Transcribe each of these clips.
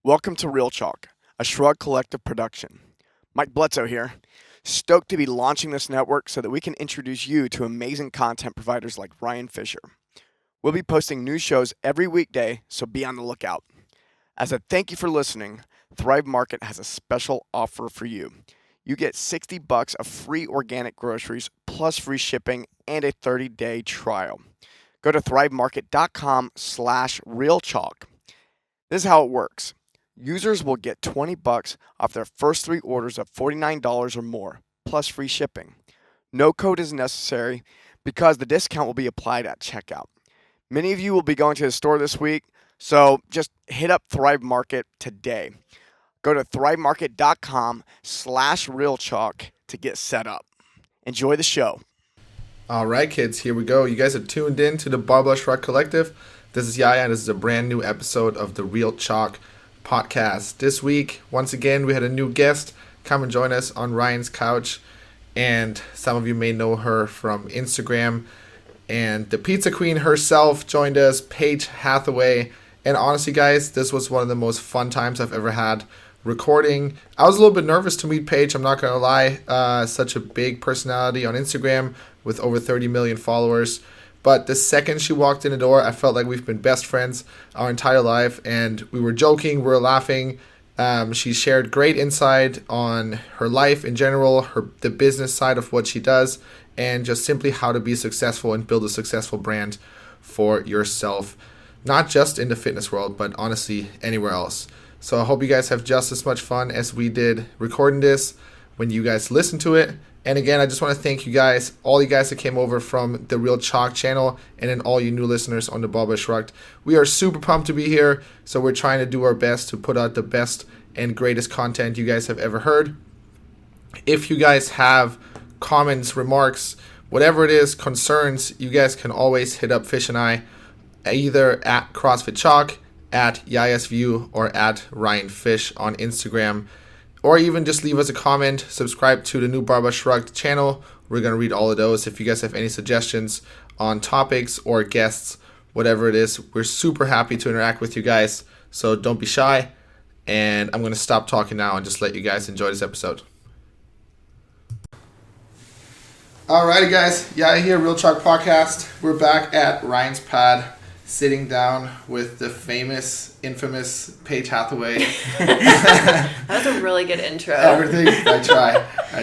Welcome to Real Chalk, a Shrugged Collective production. Mike Bledsoe here. Stoked to be launching this network so that we can introduce you to amazing content providers like Ryan Fisher. We'll be posting new shows every weekday, so be on the lookout. As a thank you for listening, Thrive Market has a special offer for you. You get $60 of free organic groceries plus free shipping and a 30-day trial. Go to thrivemarket.com/realchalk. This is how it works. Users will get $20 off their first 3 orders of $49 or more, plus free shipping. No code is necessary because the discount will be applied at checkout. Many of you will be going to the store this week, so just hit up Thrive Market today. Go to thrivemarket.com/realchalk to get set up. Enjoy the show. All right, kids, here we go. You guys are tuned in to the Barbell Shrugged Collective. This is Yaya, and this is a brand new episode of the Real Chalk podcast. This week, once again, we had a new guest come and join us on Ryan's couch, and some of you may know her from Instagram. And the pizza queen herself joined us, Paige Hathaway. And honestly, guys, this was one of the most fun times I've ever had recording. I was a little bit nervous to meet Paige, I'm not gonna lie. Such a big personality on Instagram with over 30 million followers. But the second she walked in the door, I felt like we've been best friends our entire life, and we were joking, we were laughing. She shared great insight on her life in general, the business side of what she does, and just simply how to be successful and build a successful brand for yourself, not just in the fitness world, but honestly anywhere else. So I hope you guys have just as much fun as we did recording this when you guys listen to it. And again, I just want to thank you guys, all you guys that came over from the Real Chalk channel, and then all you new listeners on the Barbell Shrugged. We are super pumped to be here, so we're trying to do our best to put out the best and greatest content you guys have ever heard. If you guys have comments, remarks, whatever it is, concerns, you guys can always hit up Fish and I, either at CrossFit Chalk, at Yaya's View, or at Ryan Fish on Instagram. Or even just leave us a comment, subscribe to the new Barbell Shrugged channel. We're going to read all of those. If you guys have any suggestions on topics or guests, whatever it is, we're super happy to interact with you guys. So don't be shy. And I'm going to stop talking now and just let you guys enjoy this episode. Alrighty, guys. Yaya here, Real Chalk Podcast. We're back at Ryan's pad, sitting down with the famous, infamous Paige Hathaway. That was a really good intro. Everything. I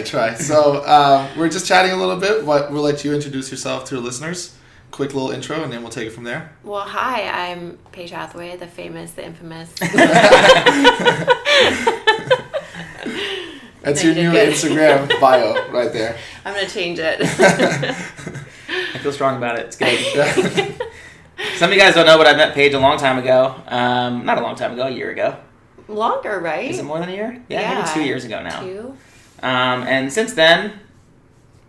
try. So we're just chatting a little bit, but we'll let you introduce yourself to the listeners. Quick little intro, and then we'll take it from there. Well, hi, I'm Paige Hathaway, the famous, the infamous. That's your new Instagram bio right there. I'm going to change it. I feel strong about it. It's good. Some of you guys don't know, but I met Paige a long time ago. Not a long time ago, a year ago. Longer, right? Is it more than a year? Yeah. Maybe 2 years ago now. 2? And since then,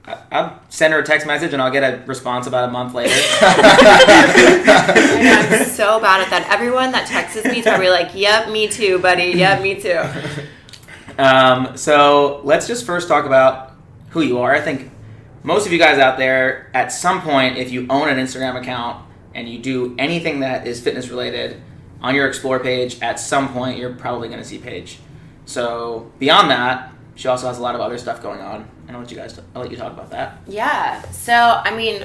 I'll send her a text message and I'll get a response about a month later. I know, I'm so bad at that. Everyone that texts me is probably like, yep, me too, buddy. Yep, me too. So let's just first talk about who you are. I think most of you guys out there, at some point, if you own an Instagram account and you do anything that is fitness related on your Explore page, at some point you're probably going to see Paige. So beyond that, she also has a lot of other stuff going on. I'll let you talk about that. Yeah. So, I mean,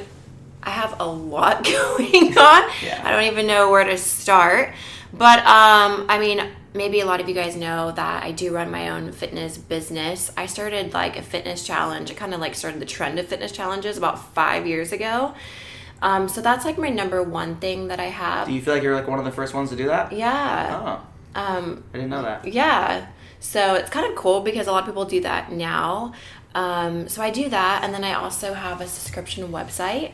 I have a lot going on. Yeah. I don't even know where to start. But, I mean, maybe a lot of you guys know that I do run my own fitness business. I started like a fitness challenge. I kind of like started the trend of fitness challenges about 5 years ago. So that's like my number one thing that I have. Do you feel like you're like one of the first ones to do that? Yeah. Oh. I didn't know that. Yeah. So it's kind of cool because a lot of people do that now. So I do that, and then I also have a subscription website.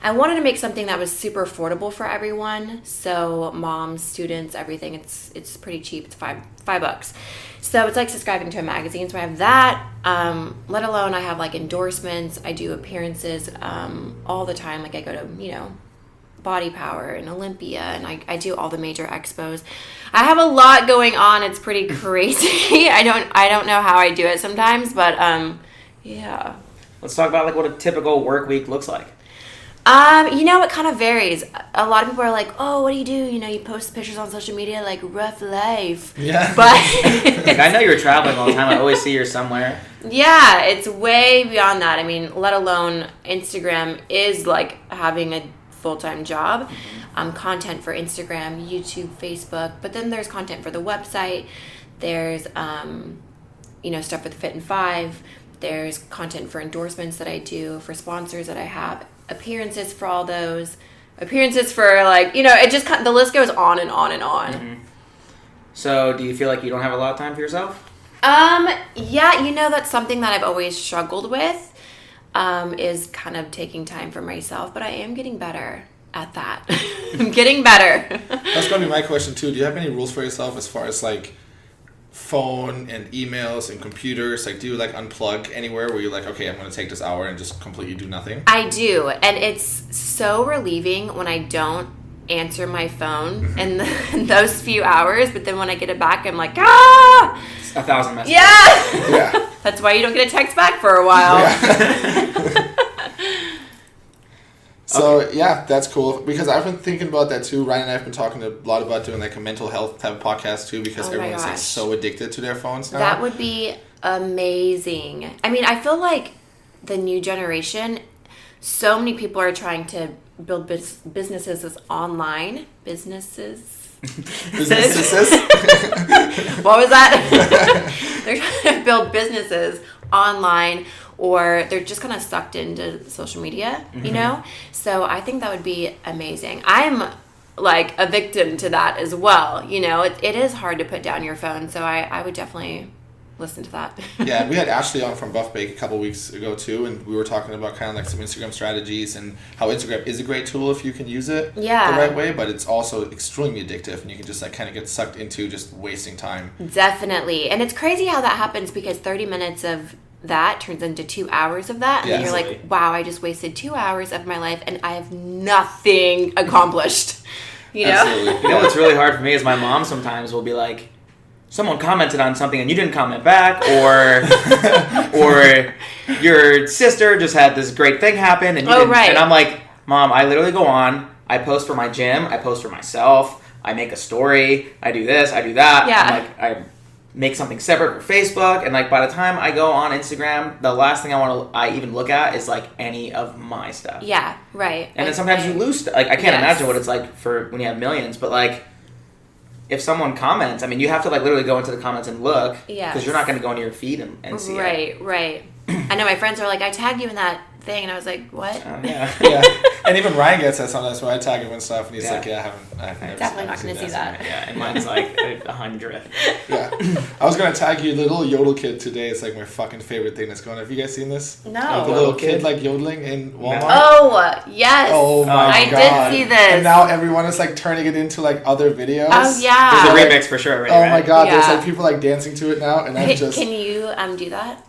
I wanted to make something that was super affordable for everyone. So moms, students, everything. It's pretty cheap. It's $5. So it's like subscribing to a magazine. So I have that. Let alone I have like endorsements. I do appearances all the time. Like I go to Body Power and Olympia, and I do all the major expos. I have a lot going on. It's pretty crazy. I don't know how I do it sometimes, but yeah. Let's talk about like what a typical work week looks like. It kind of varies. A lot of people are like, oh, what do? You post pictures on social media, like, rough life. Yeah. But Like, I know you're traveling all the time. I always see you're somewhere. yeah, it's way beyond that. I mean, let alone Instagram is like having a full-time job. Content for Instagram, YouTube, Facebook. But then there's content for the website. There's, stuff for the Fit and Five. There's content for endorsements that I do, for sponsors that I have, appearances for all those, appearances for it just the list goes on and on and on. Mm-hmm. So, do you feel like you don't have a lot of time for yourself? Yeah, that's something that I've always struggled with, is kind of taking time for myself, but I am getting better at that. I'm getting better. That's going to be my question too. Do you have any rules for yourself as far as like phone and emails and computers? Like, do you like unplug anywhere where you're like, okay, I'm going to take this hour and just completely do nothing? I do, and it's so relieving when I don't answer my phone in those few hours, but then when I get it back, I'm like, 1,000 messages. Yeah. That's why you don't get a text back for a while. Yeah. So, yeah, that's cool. Because I've been thinking about that too. Ryan and I have been talking a lot about doing like a mental health type of podcast too, because everyone's like so addicted to their phones now. That would be amazing. I mean, I feel like the new generation, so many people are trying to build businesses online. Businesses? What was that? They're trying to build businesses online, or they're just kind of sucked into social media, So I think that would be amazing. I'm like a victim to that as well. It is hard to put down your phone, so I would definitely listen to that. Yeah, we had Ashley on from Buff Bake a couple weeks ago too, and we were talking about kind of like some Instagram strategies and how Instagram is a great tool if you can use it the right way, but it's also extremely addictive, and you can just like kind of get sucked into just wasting time. Definitely. And it's crazy how that happens, because 30 minutes of that turns into 2 hours of that, and Yeah, then you're like, wow, I just wasted 2 hours of my life and I have nothing accomplished. Absolutely. What's really hard for me is my mom sometimes will be like, someone commented on something and you didn't comment back, or your sister just had this great thing happen and you didn't. Right. And I'm like, Mom, I literally go on, I post for my gym, I post for myself, I make a story, I do this, I do that. Yeah. I make something separate for Facebook, and like by the time I go on Instagram, the last thing I even look at is like any of my stuff. Yeah, right. And then sometimes you lose like I can't imagine what it's like for when you have millions, but like if someone comments, I mean, you have to like literally go into the comments and look, because you're not going to go into your feed and see it. Right. I know my friends are like, I tagged you in that thing, and I was like, what? Yeah. And even Ryan gets that sometimes when I tag him and stuff, and he's like, I've never definitely not going to see that. Yeah, and mine's like 100. Yeah. I was going to tag you, the little yodel kid today. It's like my fucking favorite thing that's going on. Have you guys seen this? No. The little kid like yodeling in Walmart. Oh, yes. Oh my God. I did see this. And now everyone is like turning it into like other videos. Oh, yeah. There's a remix for sure already, Oh my God, Yeah. there's like people like dancing to it now, and I'm just... Can you do that?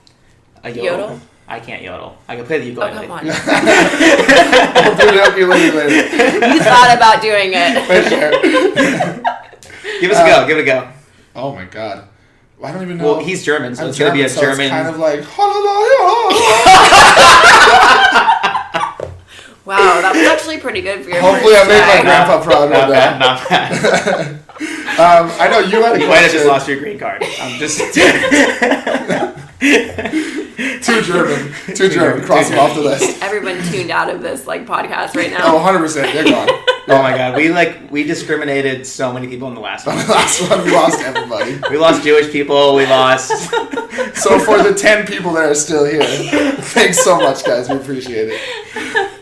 A yodel? I can't yodel. I can play the Oh, ukulele. come on. I'll do the ukulele later. You thought about doing it. For sure. Give us a go. Give it a go. Oh my God. I don't even know. Well, he's German, so I'm it's going to be a so German... It's kind of like... Hallelujah. Wow, that was actually pretty good for your Hopefully I first made my try. grandpa proud Not with bad, that. not bad. I know you had a You might have question. just lost your green card. I'm just... Too German. Cross them off the list. Everyone tuned out of this podcast right Oh, now. 100%. They're gone. Oh my God, we discriminated so many people in the last On one. the last one, we lost everybody. We lost Jewish people, we lost... So for the 10 people that are still here, thanks so much, guys. We appreciate it.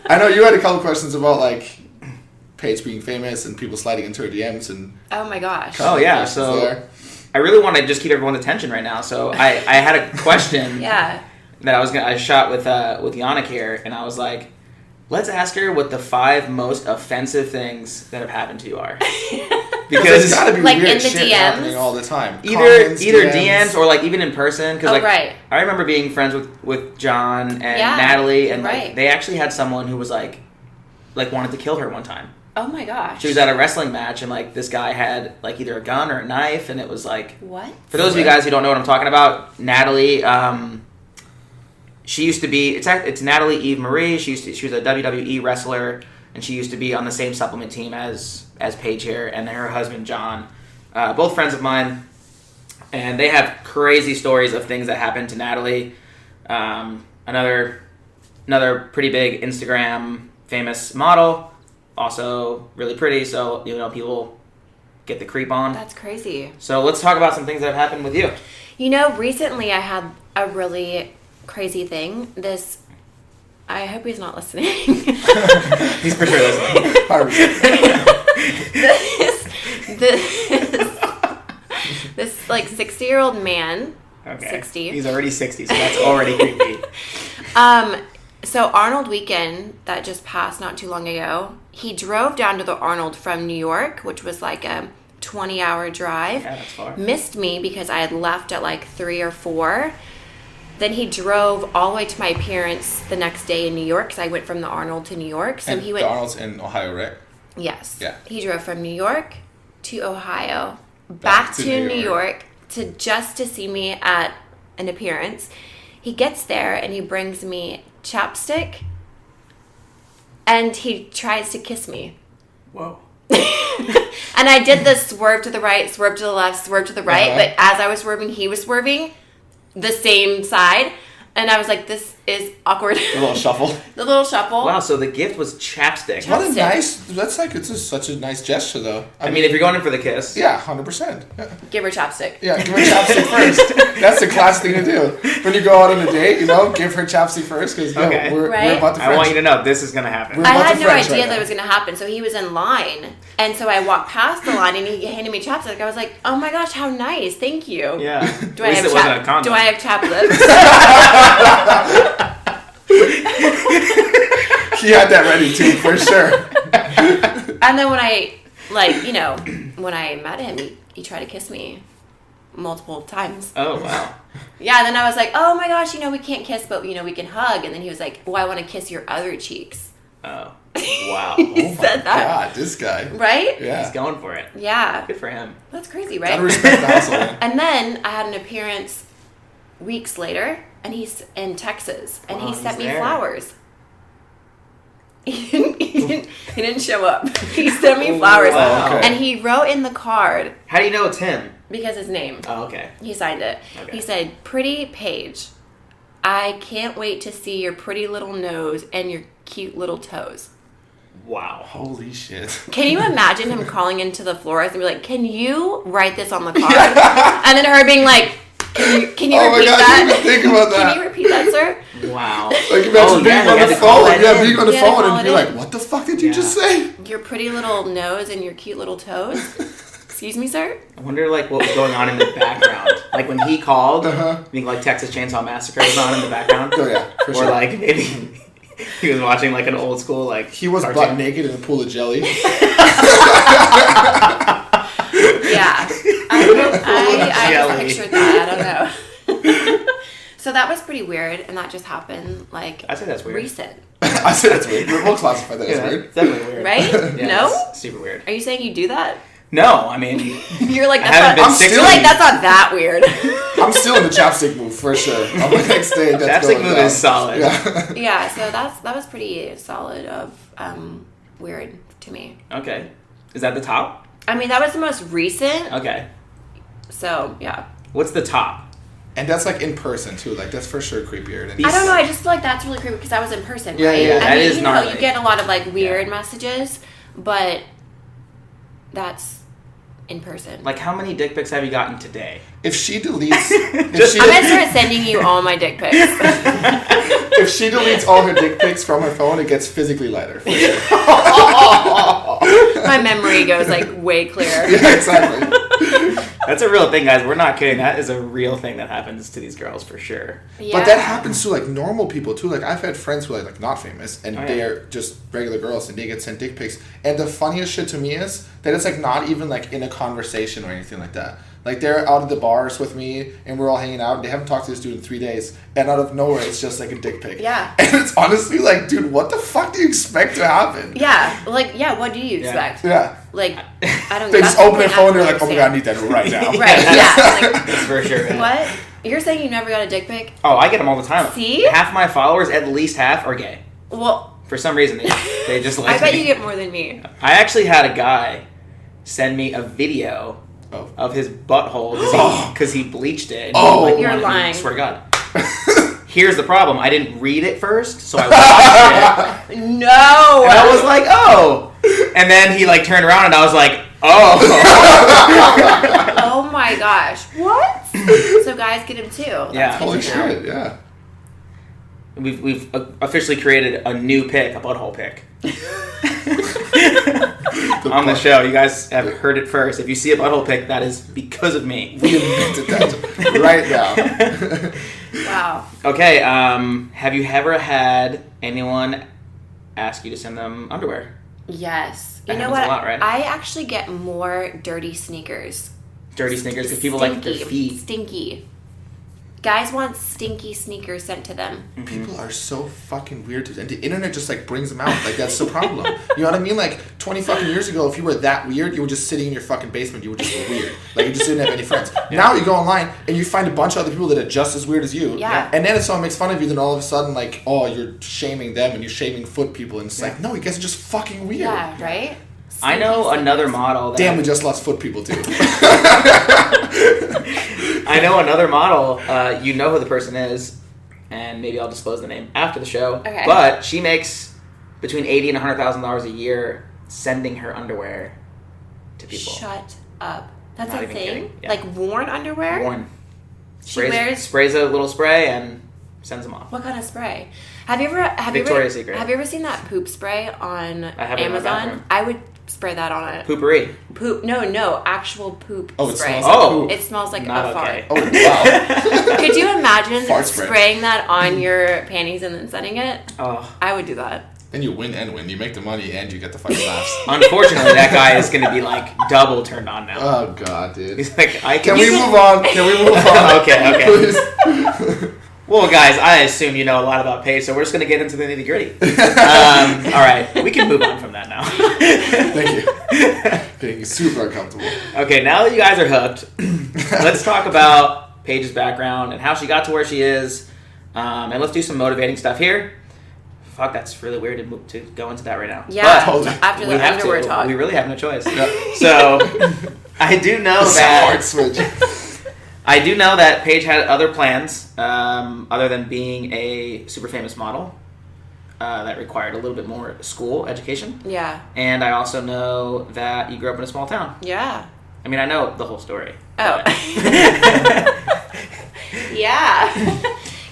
I know you had a couple questions about like Paige being famous and people sliding into her DMs and... Oh my gosh. Oh yeah, questions so there. I really want to just keep everyone's attention right now. So I had a question Yeah. that I shot with Yana here, and I was like, let's ask her what the 5 most offensive things that have happened to you are. Because there's gotta be Like weird in the shit DMs? happening all the time. Either Comments, DMs or like even in person, because like right. I remember being friends with John and Yeah, Natalie, and like right. they actually had someone who was like wanted to kill her one time. Oh my gosh. She was at a wrestling match, and like this guy had like either a gun or a knife, and it was like, What? for those of you guys who don't know what I'm talking about, Natalie she used to be. It's Natalie Eve Marie. She was a WWE wrestler, and she used to be on the same supplement team as Paige here, and then her husband John, both friends of mine, and they have crazy stories of things that happened to Natalie. Another pretty big Instagram famous model, also really pretty. So people get the creep on. That's crazy. So let's talk about some things that have happened with you. Recently I had a really crazy thing. I hope he's not listening. He's for sure listening. This like 60-year-old man. Okay. 60. He's already 60, so that's already creepy. So Arnold weekend that just passed not too long ago, he drove down to the Arnold from New York, which was like a 20-hour drive. Yeah, that's far. Missed me because I had left at like 3 or 4. Then he drove all the way to my parents the next day in New York because I went from the Arnold to New York. So and he went. The Arnold's in Ohio, right? Yes. Yeah. He drove from New York to Ohio, back to New York to see me at an appearance. He gets there and he brings me chapstick and he tries to kiss me. Whoa. And I did the swerve to the right, swerve to the left, swerve to the right, but as I was swerving, he was swerving the same side. And I was like, this is awkward. A little shuffle. The little shuffle. Wow, so the gift was chapstick. What a nice, that's like, such a nice gesture though. I mean, if you're going in for the kiss. Yeah, 100%. Yeah. Give her chapstick. Yeah, give her chapstick first. That's the class thing to do. When you go out on a date, give her chapstick first because Okay. we're Right? about to French. I want you to know this is going to happen. We're I about had to no French idea right that now. it was going to happen. So he was in line. And so I walked past the line and he handed me chapstick. I was like, oh my gosh, how nice. Thank you. Yeah. Do I have chap lips? He had that ready too, for sure. And then when I met him, he tried to kiss me multiple times. Oh, wow. Yeah, and then I was like, oh my gosh, we can't kiss, but we can hug. And then he was like, well, I want to kiss your other cheeks. Oh. Wow. He said that. God, this guy. Right? Yeah. He's going for it. Yeah. Good for him. That's crazy, right? Gotta respect the hustle, man. And then I had an appearance weeks later, and he's in Texas, and Wow, he sent me he's there. flowers. He didn't show up. He sent me flowers, Wow. Okay. and he wrote in the card How do you know it's him? because his name. Oh, okay. He signed it. Okay. He said, "Pretty Paige, I can't wait to see your pretty little nose and your cute little toes." Wow. Holy shit. Can you imagine him calling into the florist and be like, "Can you write this on the card?" And then her being like, "Can you Oh my repeat God, I that? didn't even think about that. Can you repeat that, sir?" Wow. Like imagine being on the phone. Yeah, being on the Yeah, phone call and it be in. like, what the fuck did you just say? Your pretty little nose and your cute little toes. Excuse me, sir? I wonder what was going on in the background. Like when he called, Uh-huh. I think Texas Chainsaw Massacre was on in the background. Oh yeah, for Or sure. maybe he was watching an old school He was cartoon. butt naked in a pool of jelly. Yeah. I Jelly. just pictured that. I don't know. So that was pretty weird, and that just happened I'd say that's weird. recent. I said that's weird. We'll classify that as Yeah, weird. it's definitely weird. Right? Yeah, No? it's super weird. Are you saying you do that? No, I mean, You're like, I haven't been that's not, 60. you're like, that's not that weird. I'm still in the chapstick move for sure. On the next day, that's chapstick going move down. is solid. Yeah. Yeah, so that was pretty solid of weird to me. Okay. Is that the top? I mean, that was the most recent. Okay. So, yeah. What's the top? And that's like in person too. Like that's for sure creepier than. I don't know. I just feel like that's really creepy because I was in person, Yeah, right? yeah, I that mean, is gnarly. you get a lot of like weird messages, but that's in person. Like, how many dick pics have you gotten today? If she deletes, I'm gonna start sending you all my dick pics. if she deletes all her dick pics from her phone, it gets physically lighter. For sure. My memory goes like way clearer. Yeah, exactly. That's a real thing, guys. We're not kidding. That is a real thing that happens to these girls for sure. Yeah. But that happens to like normal people too. Like I've had friends who are like not famous and Oh, yeah. they're just regular girls and they get sent dick pics. And the funniest shit to me is that it's like not even like in a conversation or anything like that. Like, they're out at the bars with me, and we're all hanging out, and they haven't talked to this dude in 3 days, and out of nowhere, it's just, like, a dick pic. Yeah. And it's honestly like, dude, what the fuck do you expect to happen? Yeah. Like, yeah, what do you expect? Yeah. Like, I don't They just open their phone, and they're I like, oh my god, I need that right now. Right, yeah. Like, That's for sure. what? You're saying you never got a dick pic? Oh, I get them all the time. See? Half my followers, at least half, are gay. Well, For some reason, they just like I bet me. you get more than me. I actually had a guy send me a video of his butthole because he bleached it. And You're lying. Swear to God. Here's the problem. I didn't read it first, so I watched it. No! And I was like, oh. And then he like turned around and I was like, oh. Oh my gosh. What? So guys get him too. That's Yeah. good Holy to know. shit, yeah. We've officially created a new pick, a butthole pick. On the show. You guys have heard it first. If you see a butthole pick, that is because of me. We invented that right now. Wow. Okay, have you ever had anyone ask you to send them underwear? Yes. That You know happens what? a lot, right? I actually get more dirty sneakers. Dirty sneakers because people like their feet. Stinky. Guys want stinky sneakers sent to them. People are so fucking weird, and the internet just like brings them out. Like, that's the problem. You know what I mean? Like 20 fucking years ago, if you were that weird, you were just sitting in your fucking basement. You were just weird. Like, you just didn't have any friends. Now you go online and you find a bunch of other people that are just as weird as you. Yeah. And then if someone makes fun of you, then all of a sudden, like, oh, you're shaming them and you're shaming foot people, and it's like, no, you guys are just fucking weird. Yeah, right? I know another model. That Damn, we just lost foot people too. I know another model. You know who the person is, and maybe I'll disclose the name after the show. Okay. But she makes between $80,000 and $100,000 a year sending her underwear to people. Shut up. That's Not a even thing? kidding. Yeah. Like worn underwear? Worn. She wears... Sprays a little spray and sends them off. What kind of spray? Have you ever Victoria's Secret. Have you ever seen that poop spray on I have it in my Amazon? bathroom. I would spray that on it. Poopery. Poop? No, actual poop Oh, it spray. smells like Oh. poop. It smells like Not a okay. fart. Oh, wow. Could you imagine Fart spray. spraying that on your panties and then sending it? Oh. I would do that. Then you win and win. You make the money and you get the fucking laughs. Unfortunately, that guy is going to be like double turned on now. Oh, God, dude. He's like, I Can can. we move on? Can we move on? Okay. Please. Well, guys, I assume you know a lot about Paige, so we're just going to get into the nitty gritty. All right, we can move on from that now. Thank you. Being super uncomfortable. Okay, now that you guys are hooked, let's talk about Paige's background and how she got to where she is, and let's do some motivating stuff here. Fuck, that's really weird to go into that right now. Yeah, Totally. after We the have underwear to. talk. We really have no choice. Yeah. So, I do know It's a that... hard switch. I do know that Paige had other plans other than being a super famous model that required a little bit more school education. Yeah. And I also know that you grew up in a small town. Yeah. I mean, I know the whole story. Oh. but- Yeah.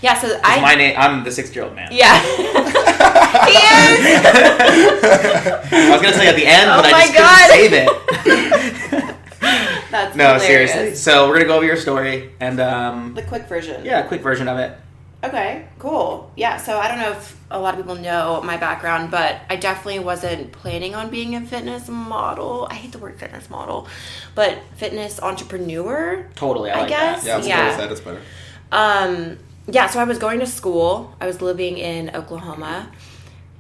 Yeah, so It's my name. I'm the 6-year-old man. Yeah. He is! I was gonna tell you at the end, Oh but I my just God. couldn't save it. That's No, hilarious. seriously. So we're gonna go over your story and The quick version. yeah, a quick version of it. Okay, cool. Yeah, so I don't know if a lot of people know my background, but I definitely wasn't planning on being a fitness model. I hate the word fitness model, but fitness entrepreneur. Totally, I like guess. that. Yeah, let's Yeah. go with that. It's better. Yeah, so I was going to school. I was living in Oklahoma.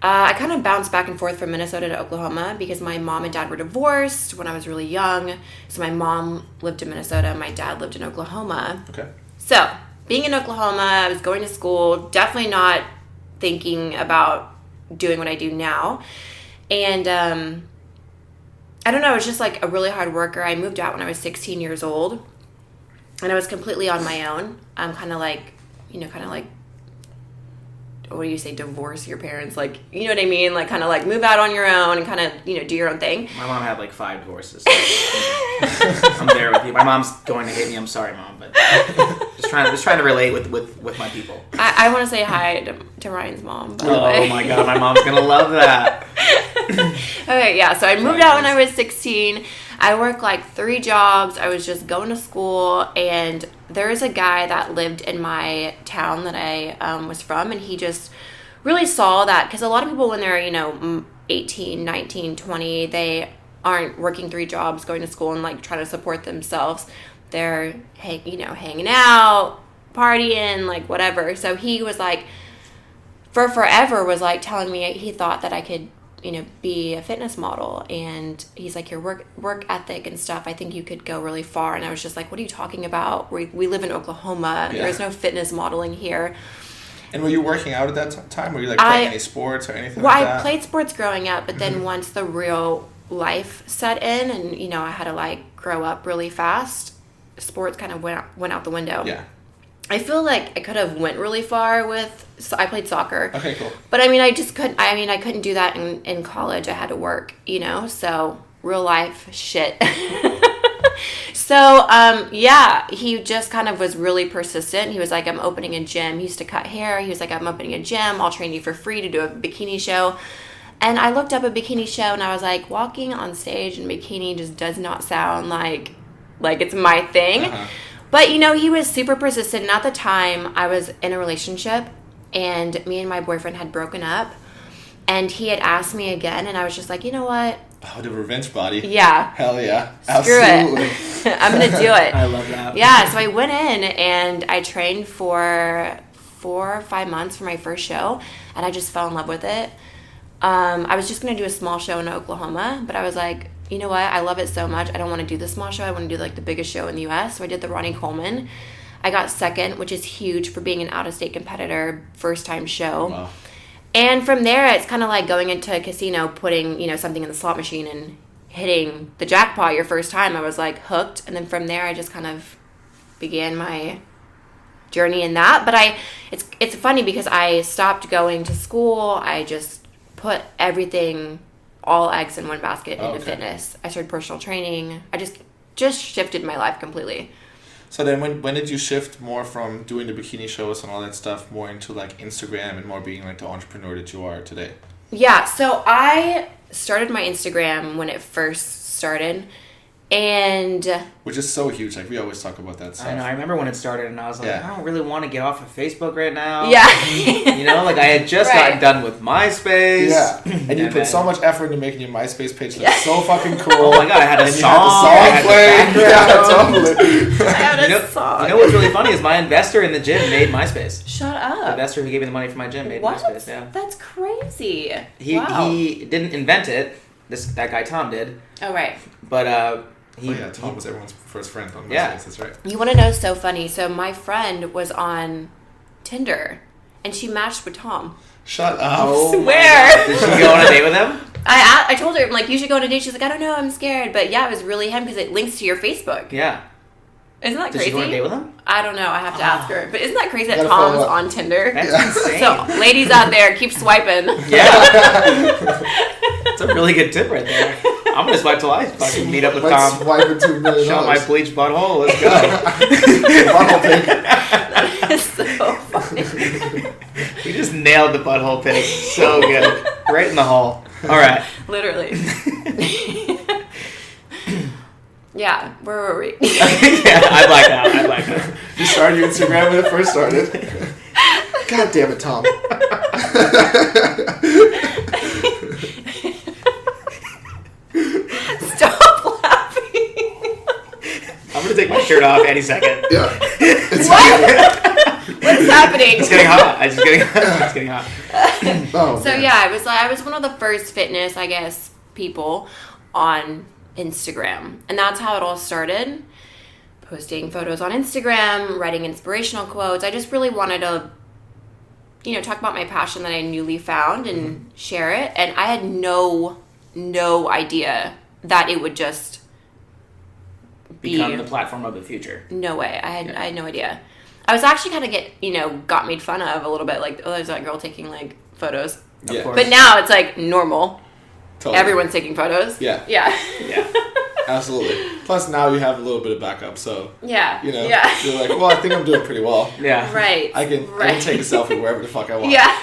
I kind of bounced back and forth from Minnesota to Oklahoma because my mom and dad were divorced when I was really young. So my mom lived in Minnesota and my dad lived in Oklahoma. Okay. So, being in Oklahoma, I was going to school, definitely not thinking about doing what I do now. And I don't know, I was just like a really hard worker. I moved out when I was 16 years old. And I was completely on my own. I'm kind of like, what do you say, divorce your parents? Like, you know what I mean? Like, kind of like move out on your own and kind of, do your own thing. My mom had like 5 divorces. I'm there with you. My mom's going to hate me. I'm sorry, Mom, but just trying to relate with my people. I want to say hi to Ryan's mom, by the Oh way. my God, my mom's gonna love that. Okay, yeah, so I moved out when I was 16. I worked like 3 jobs. I was just going to school, and there's a guy that lived in my town that I was from, and he just really saw that, because a lot of people when they're, 18, 19, 20, they aren't working 3 jobs, going to school and like trying to support themselves. they're hanging out, partying, like whatever. So he was like, for forever was like telling me he thought that I could, be a fitness model. And he's like, your work ethic and stuff, I think you could go really far. And I was just like, what are you talking about? We live in Oklahoma. Yeah. There's no fitness modeling here. And were you working out at that time? Were you like playing any sports or anything Well, like that? I played sports growing up, but then once the real life set in and, I had to like grow up really fast, sports kind of went out the window. Yeah. I feel like I could have went really far so I played soccer. Okay, cool. But I mean, I just couldn't, I couldn't do that in college. I had to work, so real life shit. So, he just kind of was really persistent. He was like, I'm opening a gym. He used to cut hair. He was like, I'm opening a gym. I'll train you for free to do a bikini show. And I looked up a bikini show and I was like, walking on stage in bikini just does not sound like it's my thing. Uh-huh. But, he was super persistent. And at the time, I was in a relationship and me and my boyfriend had broken up. And he had asked me again. And I was just like, you know what? Oh, the revenge body. Yeah. Hell yeah. Screw Absolutely. it. I'm going to do it. I love that. Yeah, so I went in and I trained for 4 or 5 months for my first show. And I just fell in love with it. I was just going to do a small show in Oklahoma. But I was like, you know what? I love it so much. I don't want to do the small show. I want to do like the biggest show in the U.S. So I did the Ronnie Coleman. I got second, which is huge for being an out-of-state competitor, first-time show. Wow. And from there, it's kind of like going into a casino, putting, something in the slot machine and hitting the jackpot your first time. I was like hooked. And then from there, I just kind of began my journey in that. But it's funny because I stopped going to school. I just put everything, all eggs in one basket into fitness. I started personal training. I just shifted my life completely. So then when did you shift more from doing the bikini shows and all that stuff more into like Instagram and more being like the entrepreneur that you are today? Yeah, so I started my Instagram when it first started. And which is so huge. Like we always talk about that stuff. I know. I remember when it started, and I was like, Yeah. I don't really want to get off of Facebook right now. yeah. Like I had just Right. gotten done with MySpace. Yeah. And you put so much effort into making your MySpace page look so fucking cool. Oh my god, I had a And you song. had the song I had playing. the Yeah, background. totally. I had You a know, song. you know what's really funny is my investor in the gym made MySpace. Shut The up. investor who gave me the money for my gym made What? MySpace. Yeah. That's crazy. He didn't invent it. That guy Tom did. Oh, right. But Tom was everyone's first friend on MySpace. Yeah. That's right. You want to know so funny? So my friend was on Tinder, and she matched with Tom. Shut up. Oh my Swear. God. Did she go on a date with him? I told her, I'm like, you should go on a date. She's like, I don't know, I'm scared. But yeah, it was really him because it links to your Facebook. Yeah. Isn't that Did crazy? she go on a date with him? I don't know. I have to ask her. But isn't that crazy that Gotta Tom's follow up. on Tinder? That's insane. So, ladies out there, keep swiping. Yeah. That's a really good tip right there. I'm gonna swipe till I fucking meet up with Let's Tom. swipe into $1 million. Show my bleached butthole. Let's go. Butthole pic. That is so funny. You just nailed the butthole pic. So good. Right in the hole. All right. Literally. Yeah, where were we? Yeah, I like that. You started your Instagram when it first started. God damn it, Tom. Stop laughing. I'm gonna take my shirt off any second. Yeah. What is happening? It's getting hot. It's getting hot. Oh, So man. yeah, I was one of the first fitness, I guess, people on Instagram. And that's how it all started. Posting photos on Instagram, writing inspirational quotes. I just really wanted to, talk about my passion that I newly found and share it. And I had no idea that it would just Become the platform of the future. No way. I had no idea. I was actually kind of got made fun of a little bit. Like, oh, there's that girl taking like photos. Of Yeah. course. But now it's like normal. Totally. Everyone's taking photos. Yeah. Yeah. Yeah. Absolutely. Plus, now you have a little bit of backup, so Yeah. you're like, well, I think I'm doing pretty well. Yeah. Right. I can take a selfie wherever the fuck I want. Yeah.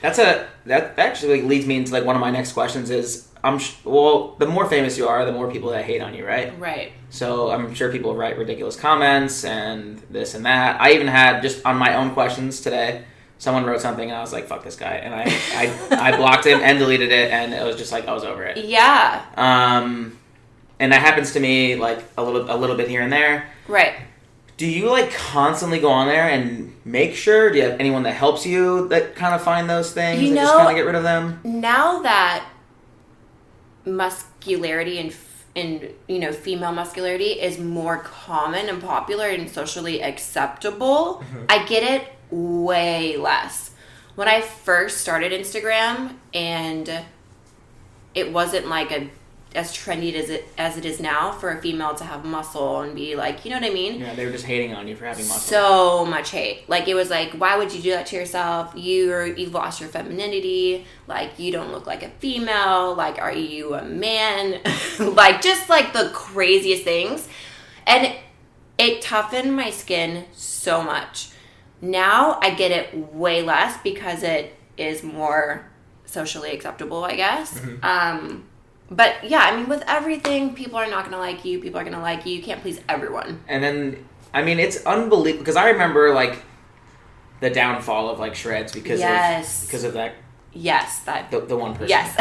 That actually leads me into like one of my next questions is the more famous you are, the more people that hate on you, right? Right. So I'm sure people write ridiculous comments and this and that. I even had just on my own questions today, someone wrote something and I was like, fuck this guy. And I blocked him and deleted it and it was just like, I was over it. Yeah. and that happens to me like a little bit here and there. Right. Do you like constantly go on there and make sure? Do you have anyone that helps you that kind of find those things and just kind of get rid of them? Now that muscularity and female muscularity is more common and popular and socially acceptable, I get it way less. When I first started Instagram and it wasn't like as trendy as it is now for a female to have muscle and be like, you know what I mean? Yeah, they were just hating on you for having muscle. So much hate. Like, it was like, why would you do that to yourself? You've lost your femininity. Like, you don't look like a female. Like, are you a man? Like, just like the craziest things. And it toughened my skin so much. Now I get it way less because it is more socially acceptable, I guess. But yeah, I mean, with everything, people are not going to like you. People are going to like you. You can't please everyone. And then, I mean, it's unbelievable because I remember like the downfall of like shreds because of that. Yes, that the one person. Yes,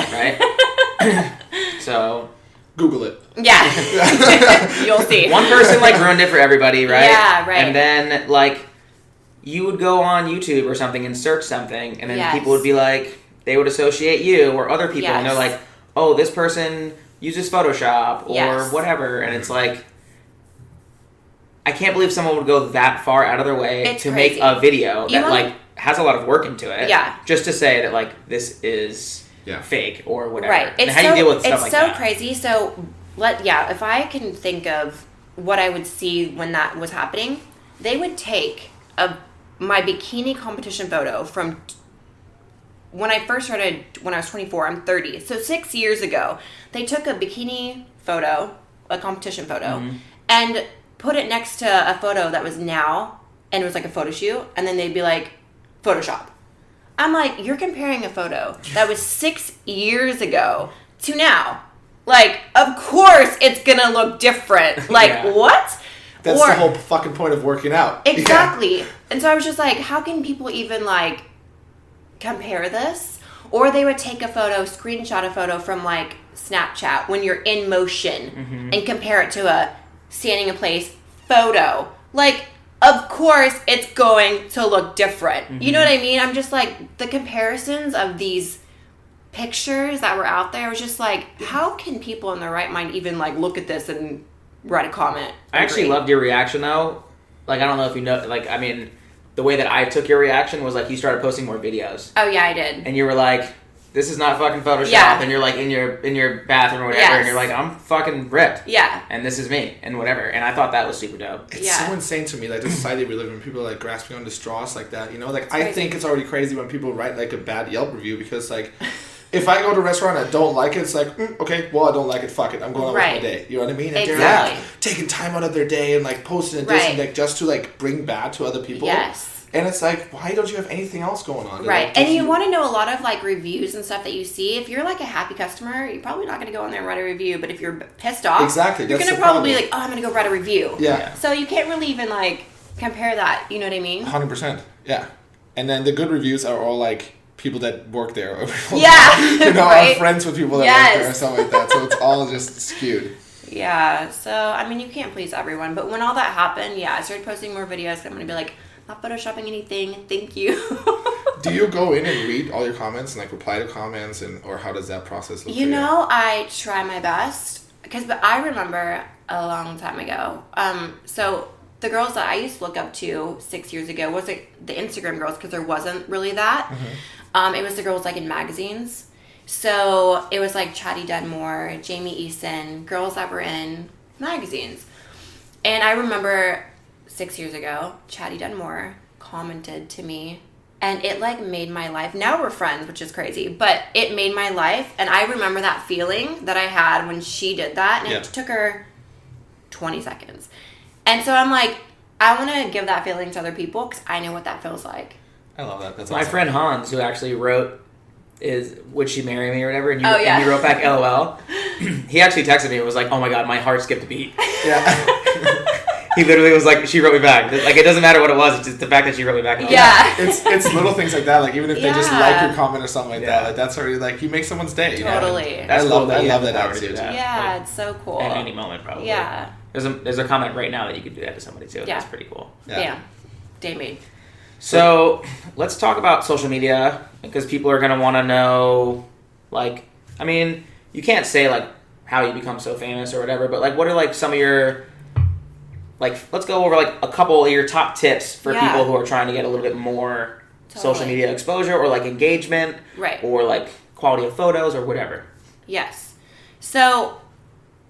right. So Google it. Yeah, you'll see. One person like ruined it for everybody, right? Yeah, right. And then like you would go on YouTube or something and search something, and then people would be like, they would associate you or other people, and they're like, oh, this person uses Photoshop or whatever. And it's like, I can't believe someone would go that far out of their way to make a video that like has a lot of work into it. Yeah. Just to say that like this is fake or whatever. Right. And how do you deal with stuff like that? It's so crazy. So if I can think of what I would see when that was happening, they would take my bikini competition photo from when I first started, when I was 24, I'm 30. So 6 years ago, they took a bikini photo, a competition photo, and put it next to a photo that was now, and it was like a photo shoot, and then they'd be like, Photoshop. I'm like, you're comparing a photo that was 6 years ago to now. Like, of course it's gonna look different. Like, what? That's the whole fucking point of working out. Exactly. Yeah. And so I was just like, how can people even like compare this? Or they would take a photo, screenshot a photo from like Snapchat when you're in motion and compare it to a standing in place photo. Like, of course it's going to look different. You know what I mean? I'm just like, the comparisons of these pictures that were out there, I was just like, how can people in their right mind even like look at this and write a comment? I actually loved your reaction though. Like, I don't know if you know, like, I mean, the way that I took your reaction was like you started posting more videos. Oh yeah, I did. And you were like, this is not fucking Photoshop, and you're like in your bathroom or whatever, and you're like, I'm fucking ripped. Yeah. And this is me, and whatever. And I thought that was super dope. It's so insane to me, like the society we live in, people are like grasping onto straws like that, you know? Like, I think it's already crazy when people write like a bad Yelp review because like, if I go to a restaurant and I don't like it, it's like, okay, well, I don't like it, fuck it, I'm going on with my day. You know what I mean? And they're like taking time out of their day and like posting this and like just to like bring bad to other people. Yes. And it's like, why don't you have anything else going on? Right. And you want to know a lot of like reviews and stuff that you see. If you're like a happy customer, you're probably not going to go in there and write a review. But if you're pissed off, you're going to probably be like, oh, I'm going to go write a review. Yeah. So you can't really even like compare that. You know what I mean? 100%. Yeah. And then the good reviews are all like people that work there. Or you know, I'm friends with people that work there or something like that. So it's all just skewed. Yeah. So, I mean, you can't please everyone. But when all that happened, I started posting more videos. I'm going to be like, not photoshopping anything. Thank you. Do you go in and read all your comments and like reply to comments, and or how does that process look? You know, I try my best but I remember a long time ago. So the girls that I used to look up to 6 years ago was like the Instagram girls because there wasn't really that. It was the girls like in magazines. So it was like Chatty Dunmore, Jamie Eason, girls that were in magazines. And I remember 6 years ago, Chatty Dunmore commented to me, and it like made my life. Now we're friends, which is crazy, but it made my life. And I remember that feeling that I had when she did that, and it took her 20 seconds. And so I'm like, I want to give that feeling to other people because I know what that feels like. I love that. That's my awesome. friend Hans, who actually wrote, would she marry me or whatever, and you wrote back LOL. He actually texted me and was like, oh my god, my heart skipped a beat. Yeah. He literally was like, she wrote me back. Like, it doesn't matter what it was. It's just the fact that she wrote me back. Yeah. It's little things like that. Like, even if they just like your comment or something like that, like, that's already, like, you make someone's day. Totally. You know? I love that attitude. Yeah, like, it's so cool. At any moment, probably. Yeah. There's a comment right now that you could do that to somebody, too. Yeah. That's pretty cool. Yeah. Day made. So, let's talk about social media, because people are going to want to know, like, I mean, you can't say, like, how you become so famous or whatever, but, like, what are, like, some of your, like, let's go over, like, a couple of your top tips for people who are trying to get a little bit more social media exposure or, like, engagement. Right. Or, like, quality of photos or whatever. Yes. So,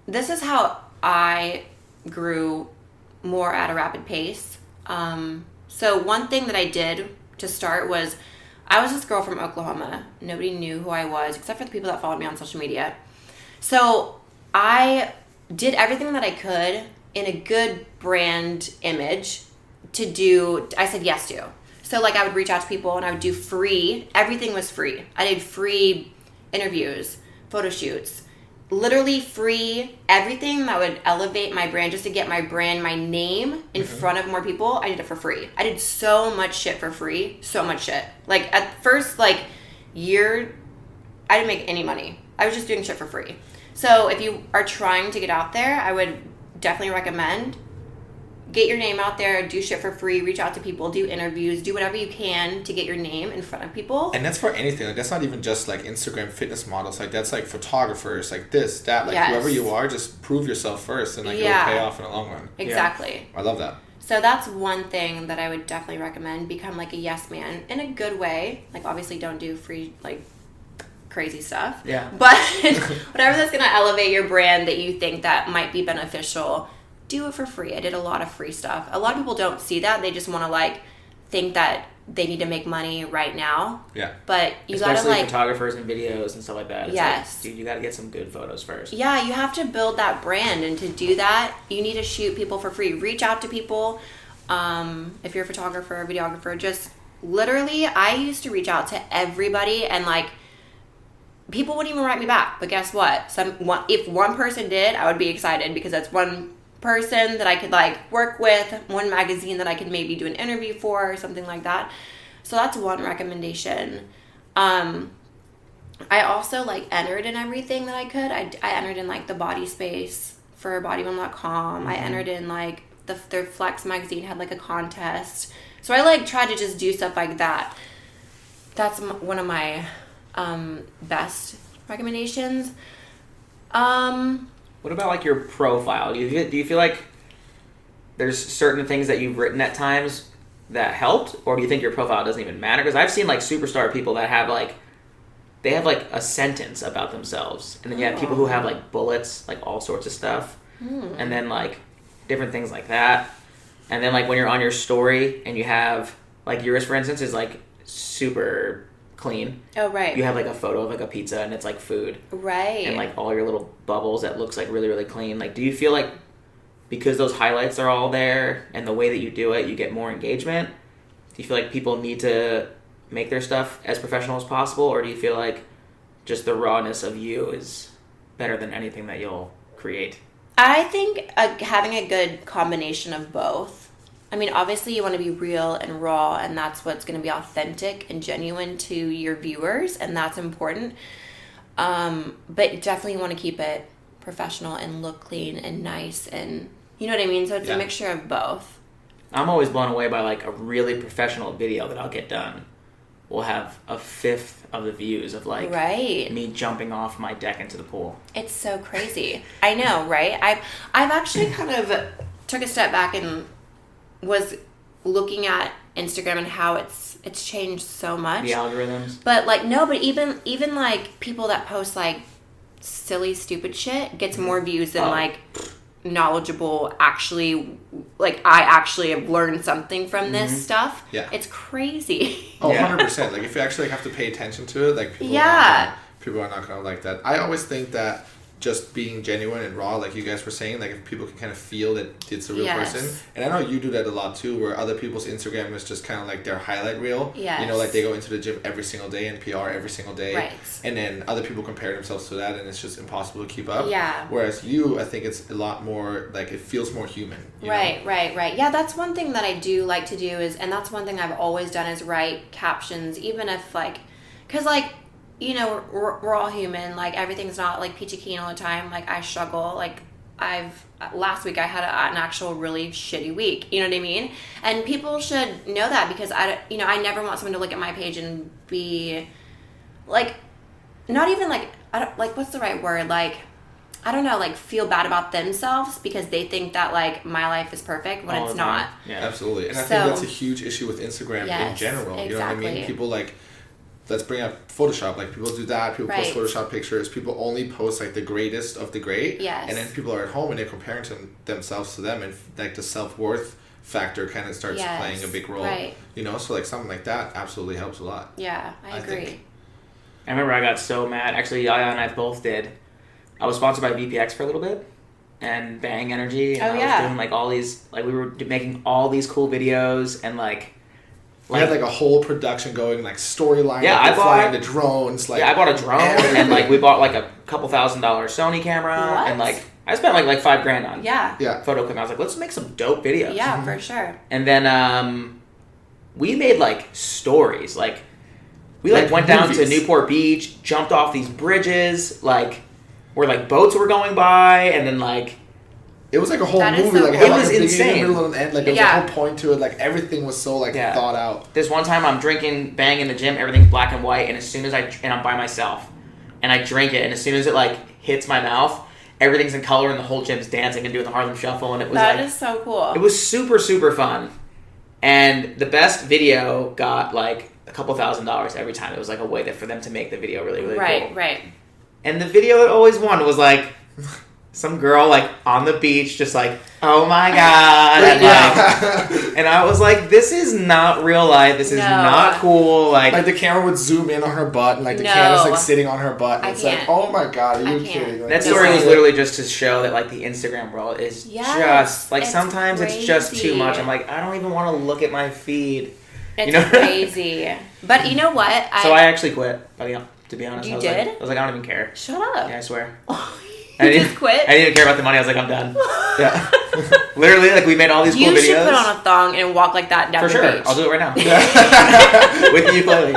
this is how I grew more at a rapid pace. So one thing that I did to start was, I was this girl from Oklahoma. Nobody knew who I was except for the people that followed me on social media. So I did everything that I could in a good brand image I said yes to. So like I would reach out to people and I would do free, everything was free. I did free interviews, photo shoots, literally free, everything that would elevate my brand, just to get my brand, my name in front of more people. I did it for free. I did so much shit for free. So much shit. Like at first, like year, I didn't make any money. I was just doing shit for free. So if you are trying to get out there, I would definitely recommend get your name out there, do shit for free, reach out to people, do interviews, do whatever you can to get your name in front of people. And that's for anything. Like, that's not even just like Instagram fitness models. Like, that's like photographers, like this, that, like whoever you are, just prove yourself first and like it'll pay off in the long run. Exactly. Yeah. I love that. So that's one thing that I would definitely recommend. Become like a yes man in a good way. Like obviously don't do free like crazy stuff. Yeah. But whatever that's gonna elevate your brand that you think that might be beneficial, do it for free. I did a lot of free stuff. A lot of people don't see that. They just want to like think that they need to make money right now. Yeah. But you Especially gotta like photographers and videos and stuff like that. It's yes. like, dude, you gotta get some good photos first. Yeah, you have to build that brand, and to do that, you need to shoot people for free. Reach out to people. If you're a photographer or videographer, just literally, I used to reach out to everybody, and like people wouldn't even write me back. But guess what? If one person did, I would be excited because that's one person that I could like work with, one magazine that I could maybe do an interview for or something like that. So that's one recommendation. I also like entered in everything that I could. I entered in like the body space for bodybomb.com. I entered in like their Flex magazine had like a contest. So I like tried to just do stuff like that. That's one of my best recommendations. What about like your profile? Do you feel like there's certain things that you've written at times that helped, or do you think your profile doesn't even matter? Because I've seen like superstar people that have like they have like a sentence about themselves, and then you have people who have like bullets, like all sorts of stuff, and then like different things like that, and then like when you're on your story and you have like yours, for instance, is like super clean. Oh, right. You have like a photo of like a pizza and it's like food. Right. And like all your little bubbles that looks like really, really clean. Like, do you feel like because those highlights are all there and the way that you do it, you get more engagement? Do you feel like people need to make their stuff as professional as possible? Or do you feel like just the rawness of you is better than anything that you'll create? I think having a good combination of both. I mean, obviously you want to be real and raw, and that's what's going to be authentic and genuine to your viewers, and that's important. But definitely you want to keep it professional and look clean and nice, and you know what I mean? So it's a mixture of both. I'm always blown away by like a really professional video that I'll get done. We'll have a fifth of the views of like me jumping off my deck into the pool. It's so crazy. I know, right? I've actually kind of took a step back and was looking at Instagram and how it's changed so much. The algorithms. But like no, but even like people that post like silly stupid shit gets more views than like knowledgeable actually like I actually have learned something from this stuff. Yeah. It's crazy. Oh, 100%. Like if you actually have to pay attention to it, like people are not gonna like that. I always think that just being genuine and raw, like you guys were saying, like if people can kind of feel that it's a real Yes. person. And I know you do that a lot too, where other people's Instagram is just kind of like their highlight reel. Yes. You know, like they go into the gym every single day and PR every single day. Right. And then other people compare themselves to that, and it's just impossible to keep up. Yeah. Whereas you, I think it's a lot more, like it feels more human. You Right, know? right. Yeah, that's one thing that I do like to do is, and that's one thing I've always done is write captions, even if like, because like, you know, we're all human. Like everything's not like peachy keen all the time. Like I struggle. Like last week I had an actual really shitty week. You know what I mean? And people should know that because I never want someone to look at my page and be like, not even like, I don't like, what's the right word? Like, I don't know, like feel bad about themselves because they think that like my life is perfect when it's not. Yeah, absolutely. And I So- think that's a huge issue with Instagram in Yes, general. You know what I mean? exactly. People like, let's bring up Photoshop. Like people do that. People Right. post Photoshop pictures. People only post like the greatest of the great. Yes. And then people are at home and they're comparing themselves to them, and like the self-worth factor kind of starts Yes, playing a big role. right. You know, so like something like that absolutely helps a lot. Yeah, I agree. think. I remember I got so mad. Actually, Yaya and I both did. I was sponsored by VPX for a little bit and Bang Energy. And Oh, I was yeah. doing like all these, like we were making all these cool videos and like We had like a whole production going, like storyline. Yeah, like, I bought- flying the drones. Like yeah, I bought a drone and like we bought like a couple $1,000 Sony camera What? and like I spent like $5,000 on Yeah. Yeah. photo equipment. I was like, let's make some dope videos. Yeah, for sure. And then we made like stories. Like we like Like went down to movies. Newport Beach, jumped off these bridges, like where like boats were going by, and then like It was like a whole That is movie. so Like it cool. had like It was a beginning, insane. middle, and end. Like there was Yeah. a whole point to it. Like everything was so like Yeah. thought out. this one time I'm drinking Bang in the gym, everything's black and white, and as soon as I'm by myself, and I drink it, and as soon as it like hits my mouth, everything's in color, and the whole gym's dancing and doing the Harlem Shuffle, and it was That like is so cool. it was super super fun. And the best video got like a couple $1,000 every time. It was like a way for them to make the video really really right, cool. right. And the video that always won was like some girl like on the beach just like, oh my god, and, like, and I was like, this is not real life, this is No. not cool, Like the camera would zoom in on her butt, and like the No. camera's like sitting on her butt, and I it's like, can't. oh my god, are I you can't. kidding? Like, that this story is was it. literally just to show that like the Instagram world is Yes, just like it's sometimes it's just too much. crazy. I'm like, I don't even want to look at my feed. It's You know? crazy. But you know what? So I actually quit, to be honest. You I was did? Like, I was like, I don't even care. Shut up. Yeah, I swear. You I didn't- just quit? I didn't even care about the money. I was like, I'm done. Yeah. Literally, like we made all these cool You videos. should put on a thong and walk like that down For the sure. beach. I'll do it right now. With the ukulele.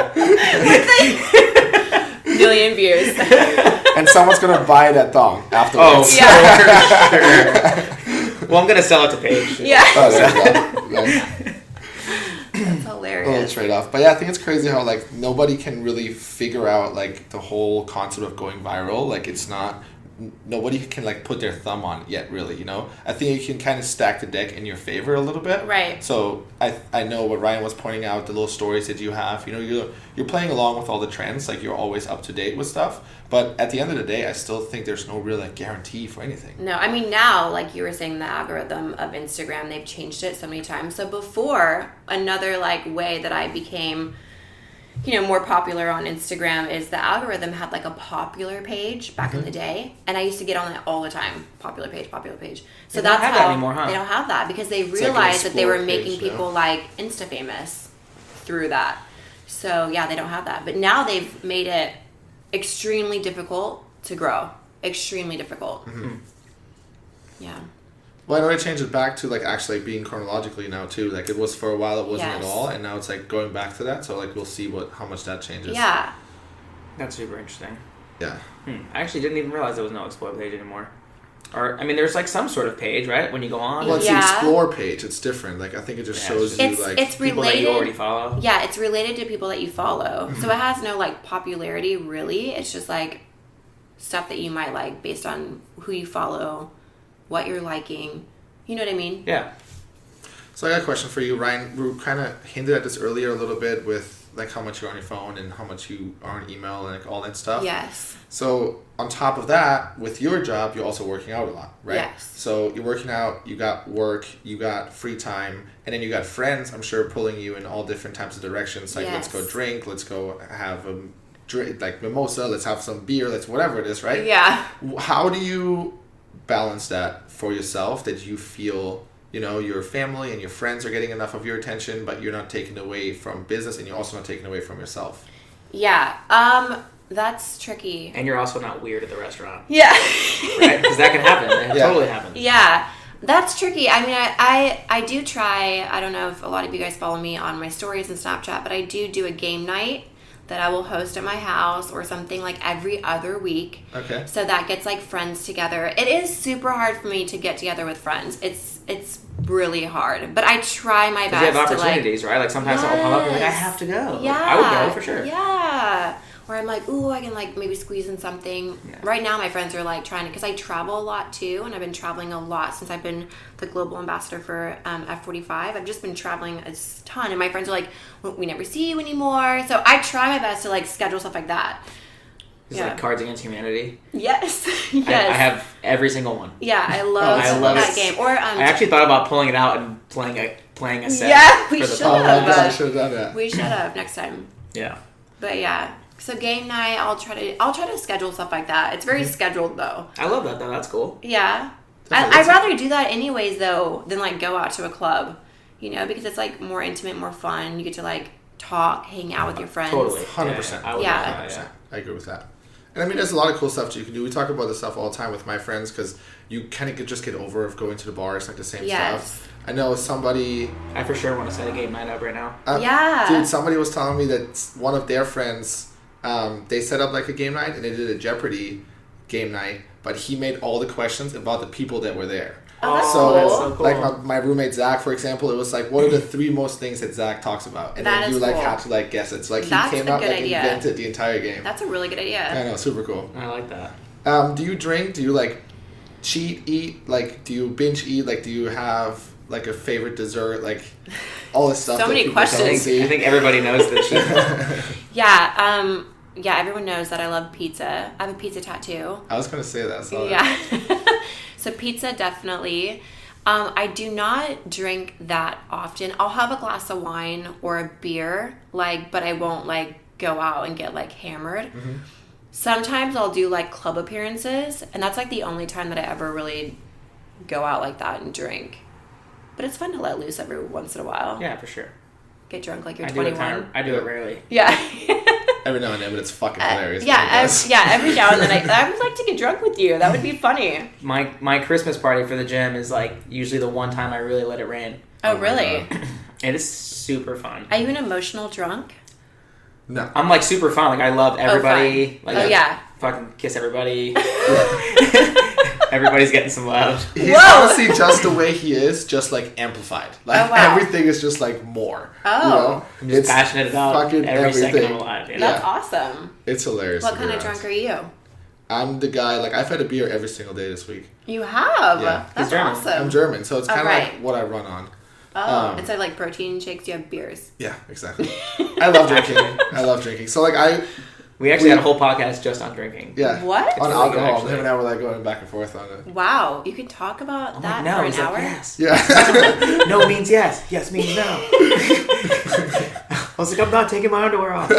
Million views. And someone's gonna buy that thong Oh, afterwards. Yeah. sure. Well, I'm going to sell it to Paige. Yeah. Oh, there you go. Nice. That's A little hilarious. trade-off, but yeah, I think it's crazy how like nobody can really figure out like the whole concept of going viral. Like it's not, nobody can like put their thumb on it yet, really. You know, I think you can kind of stack the deck in your favor a little bit. Right. So I know what Ryan was pointing out, the little stories that you have. You know, you're playing along with all the trends. Like you're always up to date with stuff. But at the end of the day, I still think there's no real like guarantee for anything. No, I mean now, like you were saying, the algorithm of Instagram, they've changed it so many times. So before, another like way that I became, you know, more popular on Instagram is the algorithm had like a popular page back in the day, and I used to get on that all the time. Popular page, popular page. So They don't that's have how that anymore, huh? they don't have that because they like an realized that they were explore making page, people yeah. like Insta famous through that. So yeah, they don't have that. But now they've made it extremely difficult to grow. Extremely difficult. Mm-hmm. Yeah. Well, I know they changed it back to like actually being chronologically now too. Like it was for a while, it wasn't at Yes. all, and now it's like going back to that. So like we'll see how much that changes. Yeah. That's super interesting. Yeah. I actually didn't even realize there was no explore page anymore. Or, I mean, there's like some sort of page, right? When you go on. Well, it's Yeah. the explore page. It's different. Like I think it just Yeah, shows you It's like it's people that you already related. follow. Yeah, it's related to people that you follow. So it has no like popularity really. It's just like stuff that you might like based on who you follow, what you're liking. You know what I mean? Yeah. So I got a question for you, Ryan. We kind of hinted at this earlier a little bit with like how much you're on your phone and how much you are on email and like all that stuff. Yes. So on top of that, with your job, you're also working out a lot, right? Yes. So you're working out, you got work, you got free time, and then you got friends, I'm sure, pulling you in all different types of directions. Like, let's go Yes. drink, let's go have a drink, like mimosa, let's have some beer, let's whatever it is, right? Yeah. How do you balance that for yourself, that you feel, you know, your family and your friends are getting enough of your attention, but you're not taking away from business and you're also not taking away from yourself? Yeah. That's tricky. And you're also not weird at the restaurant. Yeah. Right? Because that can happen. It Yeah. totally happens. Yeah. That's tricky. I mean, I do try, I don't know if a lot of you guys follow me on my stories and Snapchat, but I do a game night that I will host at my house or something like every other week. Okay. So that gets like friends together. It is super hard for me to get together with friends. It's really hard, but I try my best. You have to opportunities, right? Like sometimes someone will come up and be like, I have to go. Yeah. Like, I would go for sure. Yeah. Or I'm like, ooh, I can like maybe squeeze in something. Yeah. Right now, my friends are like trying to, because I travel a lot too, and I've been traveling a lot since I've been the global ambassador for F45. I've just been traveling a ton, and my friends are like, well, we never see you anymore. So I try my best to like schedule stuff like that. It's like Cards Against Humanity. Yes. I have every single one. Yeah, I love that game. Or I actually thought about pulling it out and playing a set. Yeah, we for the should podcast. have. I should have done that. We should have next time. Yeah. But yeah. So game night, I'll try to schedule stuff like that. It's very scheduled though. I love that though. That's cool. Yeah. Definitely. I'd rather do that anyways though than like go out to a club, you know, because it's like more intimate, more fun. You get to like talk, hang out with your friends. Totally. 100%. I would Yeah. love that, 100%. I agree with that. And I mean, there's a lot of cool stuff you can do. We talk about this stuff all the time with my friends because you kind of just get over of going to the bar. It's like the same stuff. I know somebody... I for sure want to set a game night up right now. Yeah. Dude, somebody was telling me that one of their friends, they set up like a game night and they did a Jeopardy game night, but he made all the questions about the people that were there. Oh, that's So, cool. so cool. like my roommate Zach, for example, it was like, what are the 3 most things that Zach talks about? And That then you is like cool. had to like guess it. So like That's he came a out good like idea. invented the entire game. That's a really good idea. I know, super cool. I like that. Do you drink? Do you like cheat eat? Like do you binge eat? Like do you have like a favorite dessert? Like all this stuff. So that many people don't questions. see. I think everybody knows that she. Yeah, everyone knows that I love pizza. I have a pizza tattoo. I was gonna say that. So Yeah. So pizza, definitely. I do not drink that often. I'll have a glass of wine or a beer, like, but I won't like go out and get like hammered. Mm-hmm. Sometimes I'll do like club appearances, and that's like the only time that I ever really go out like that and drink. But it's fun to let loose every once in a while. Yeah, for sure. Get drunk like you're I do it 21. I do it rarely. Yeah. every now and then, but it's fucking hilarious. Every now and then I would like to get drunk with you. That would be funny. My Christmas party for the gym is like usually the one time I really let it rain. Oh, really? It is super fun. Are you an emotional drunk? No. I'm like super fun. Like I love everybody. fun. Like Yeah. fucking kiss everybody. Everybody's getting some love. He's honestly just the way he is, just like amplified. Like wow. everything is just like more. Oh. You know? I'm just passionate about fucking every second everything. I'm alive. You know? That's awesome. It's hilarious. What to be kind of around. drunk are you? I'm the guy, like, I've had a beer every single day this week. You have? Yeah. That's He's German. awesome. I'm German, so it's kind of right. like what I run on. Oh, instead of like protein shakes, you have beers. Yeah, exactly. I love drinking. I love drinking. So, like, We actually had a whole podcast just on drinking. yeah. What? On really alcohol. good, actually. Him and I were, like, going back and forth on it. Wow, you could talk about I'm that like, no. for an He's like, hour? yes. Yeah. No means yes. Yes means no. I was like, I'm not taking my underwear off.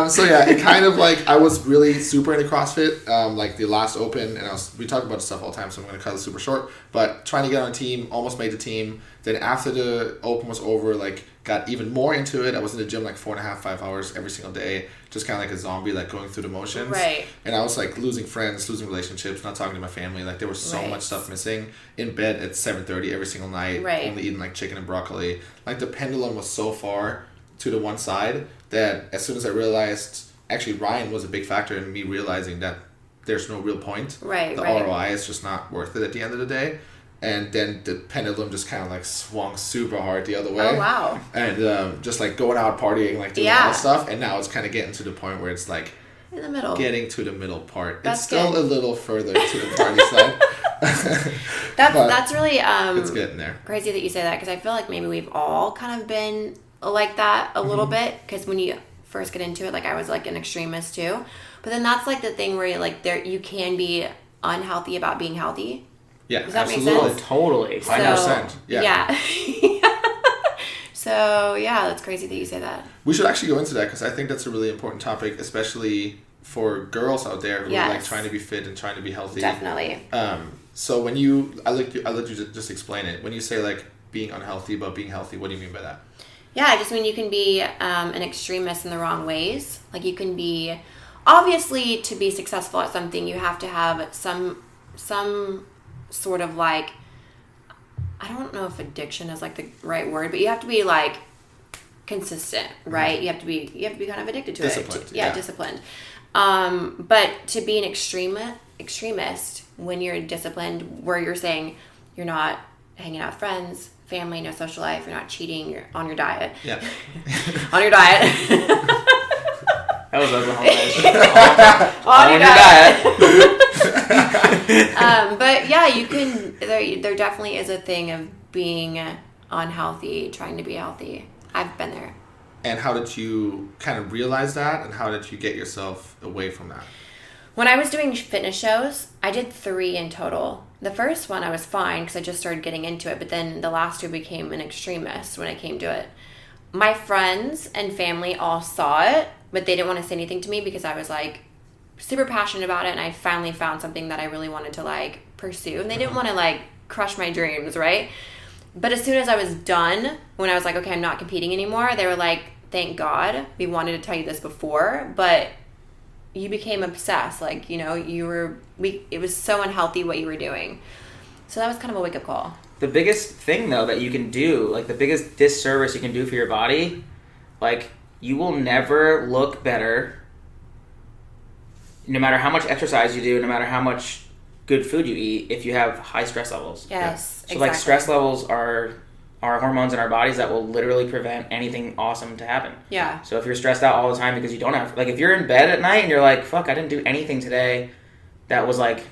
So yeah, it kind of like I was really super into CrossFit, like the last open, and we talk about stuff all the time, so I'm gonna cut it super short. But trying to get on a team, almost made the team. Then after the open was over, like got even more into it. I was in the gym like 4.5, 5 hours every single day, just kind of like a zombie, like going through the motions. Right. And I was like losing friends, losing relationships, not talking to my family. Like there was so Right. much stuff missing. In bed at 7:30 every single night, Right. only eating like chicken and broccoli. Like the pendulum was so far to the one side that as soon as I realized, actually Ryan was a big factor in me realizing that there's no real point. Right, The right. ROI is just not worth it at the end of the day. And then the pendulum just kind of like swung super hard the other way. Oh, wow. And just like going out partying, like doing all Yeah. that stuff. And now it's kind of getting to the point where it's like In the middle. getting to the middle part. That's it's still good. a little further to the party side. But That's really it's getting there. crazy that you say that, because I feel like maybe we've all kind of been like that a little bit, because when you first get into it, like I was like an extremist too, but then that's like the thing where you're like you can be unhealthy about being healthy. Yeah, Does that make absolutely. sense? Totally. So, 100%, yeah. Yeah. So, yeah, that's crazy that you say that. We should actually go into that because I think that's a really important topic, especially for girls out there who are like trying to be fit and trying to be healthy. Definitely. So when I let you just explain it. When you say like being unhealthy but being healthy, what do you mean by that? Yeah, I just mean you can be an extremist in the wrong ways. Like you can be, obviously, to be successful at something, you have to have some sort of like, I don't know if addiction is like the right word, but you have to be like consistent, right? You have to be kind of addicted to disciplined, it. Yeah, disciplined. But to be an extremist when you're disciplined, where you're saying you're not hanging out with friends, family, no social life, you're not cheating, you're on your diet. Yeah. On your diet. That was Oklahoma. On your diet. But yeah, you can. There definitely is a thing of being unhealthy, trying to be healthy. I've been there. And how did you kind of realize that, and how did you get yourself away from that? When I was doing fitness shows, I did 3 in total. The first one I was fine because I just started getting into it, but then the last 2 became an extremist when I came to it. My friends and family all saw it, but they didn't want to say anything to me because I was like super passionate about it, and I finally found something that I really wanted to like pursue, and they didn't want to like crush my dreams, right? But as soon as I was done, when I was like, okay, I'm not competing anymore, they were like, thank God, we wanted to tell you this before, but you became obsessed. Like, you know, it was so unhealthy what you were doing. So that was kind of a wake-up call. The biggest thing, though, that you can do, like the biggest disservice you can do for your body, like you will never look better no matter how much exercise you do, no matter how much good food you eat, if you have high stress levels. Yes, So like stress levels are hormones in our bodies that will literally prevent anything awesome to happen. Yeah. So if you're stressed out all the time because you don't have, like if you're in bed at night and you're like, fuck, I didn't do anything today that was like,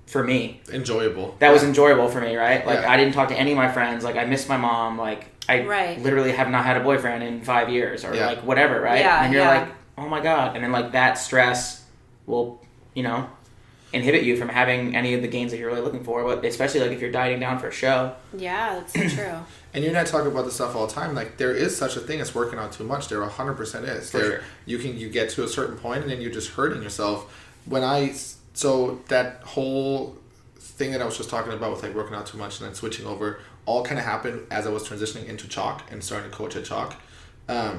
for me. Enjoyable. That was enjoyable for me, right? Like Yeah. I didn't talk to any of my friends, like I missed my mom, like I literally have not had a boyfriend in 5 years or like whatever, right? Yeah, and you're like, oh my God. And then like that stress will, you know, inhibit you from having any of the gains that you're really looking for, but especially like if you're dieting down for a show. Yeah, that's so true. And you and I talk about this stuff all the time. Like there is such a thing as working out too much. There 100% is. For sure. You get to a certain point and then you're just hurting yourself. So that whole thing that I was just talking about with like working out too much and then switching over all kind of happened as I was transitioning into Chalk and starting to coach at Chalk.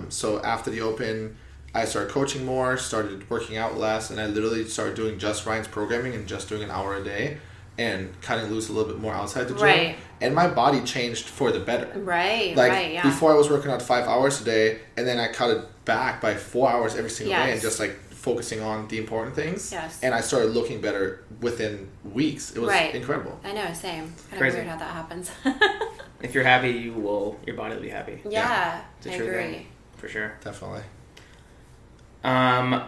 So after the Open, I started coaching more, started working out less, and I literally started doing just Ryan's programming and just doing an hour a day and cutting loose a little bit more outside the gym. Right. And my body changed for the better. Right, Like, right, yeah. before I was working out 5 hours a day, and then I cut it back by 4 hours every single day and just like focusing on the important things. Yes. And I started looking better within weeks. It was incredible. I know, same. Kind Crazy. of weird how that happens. If you're happy, your body will be happy. Yeah, It's a I true agree. thing, for sure. Definitely.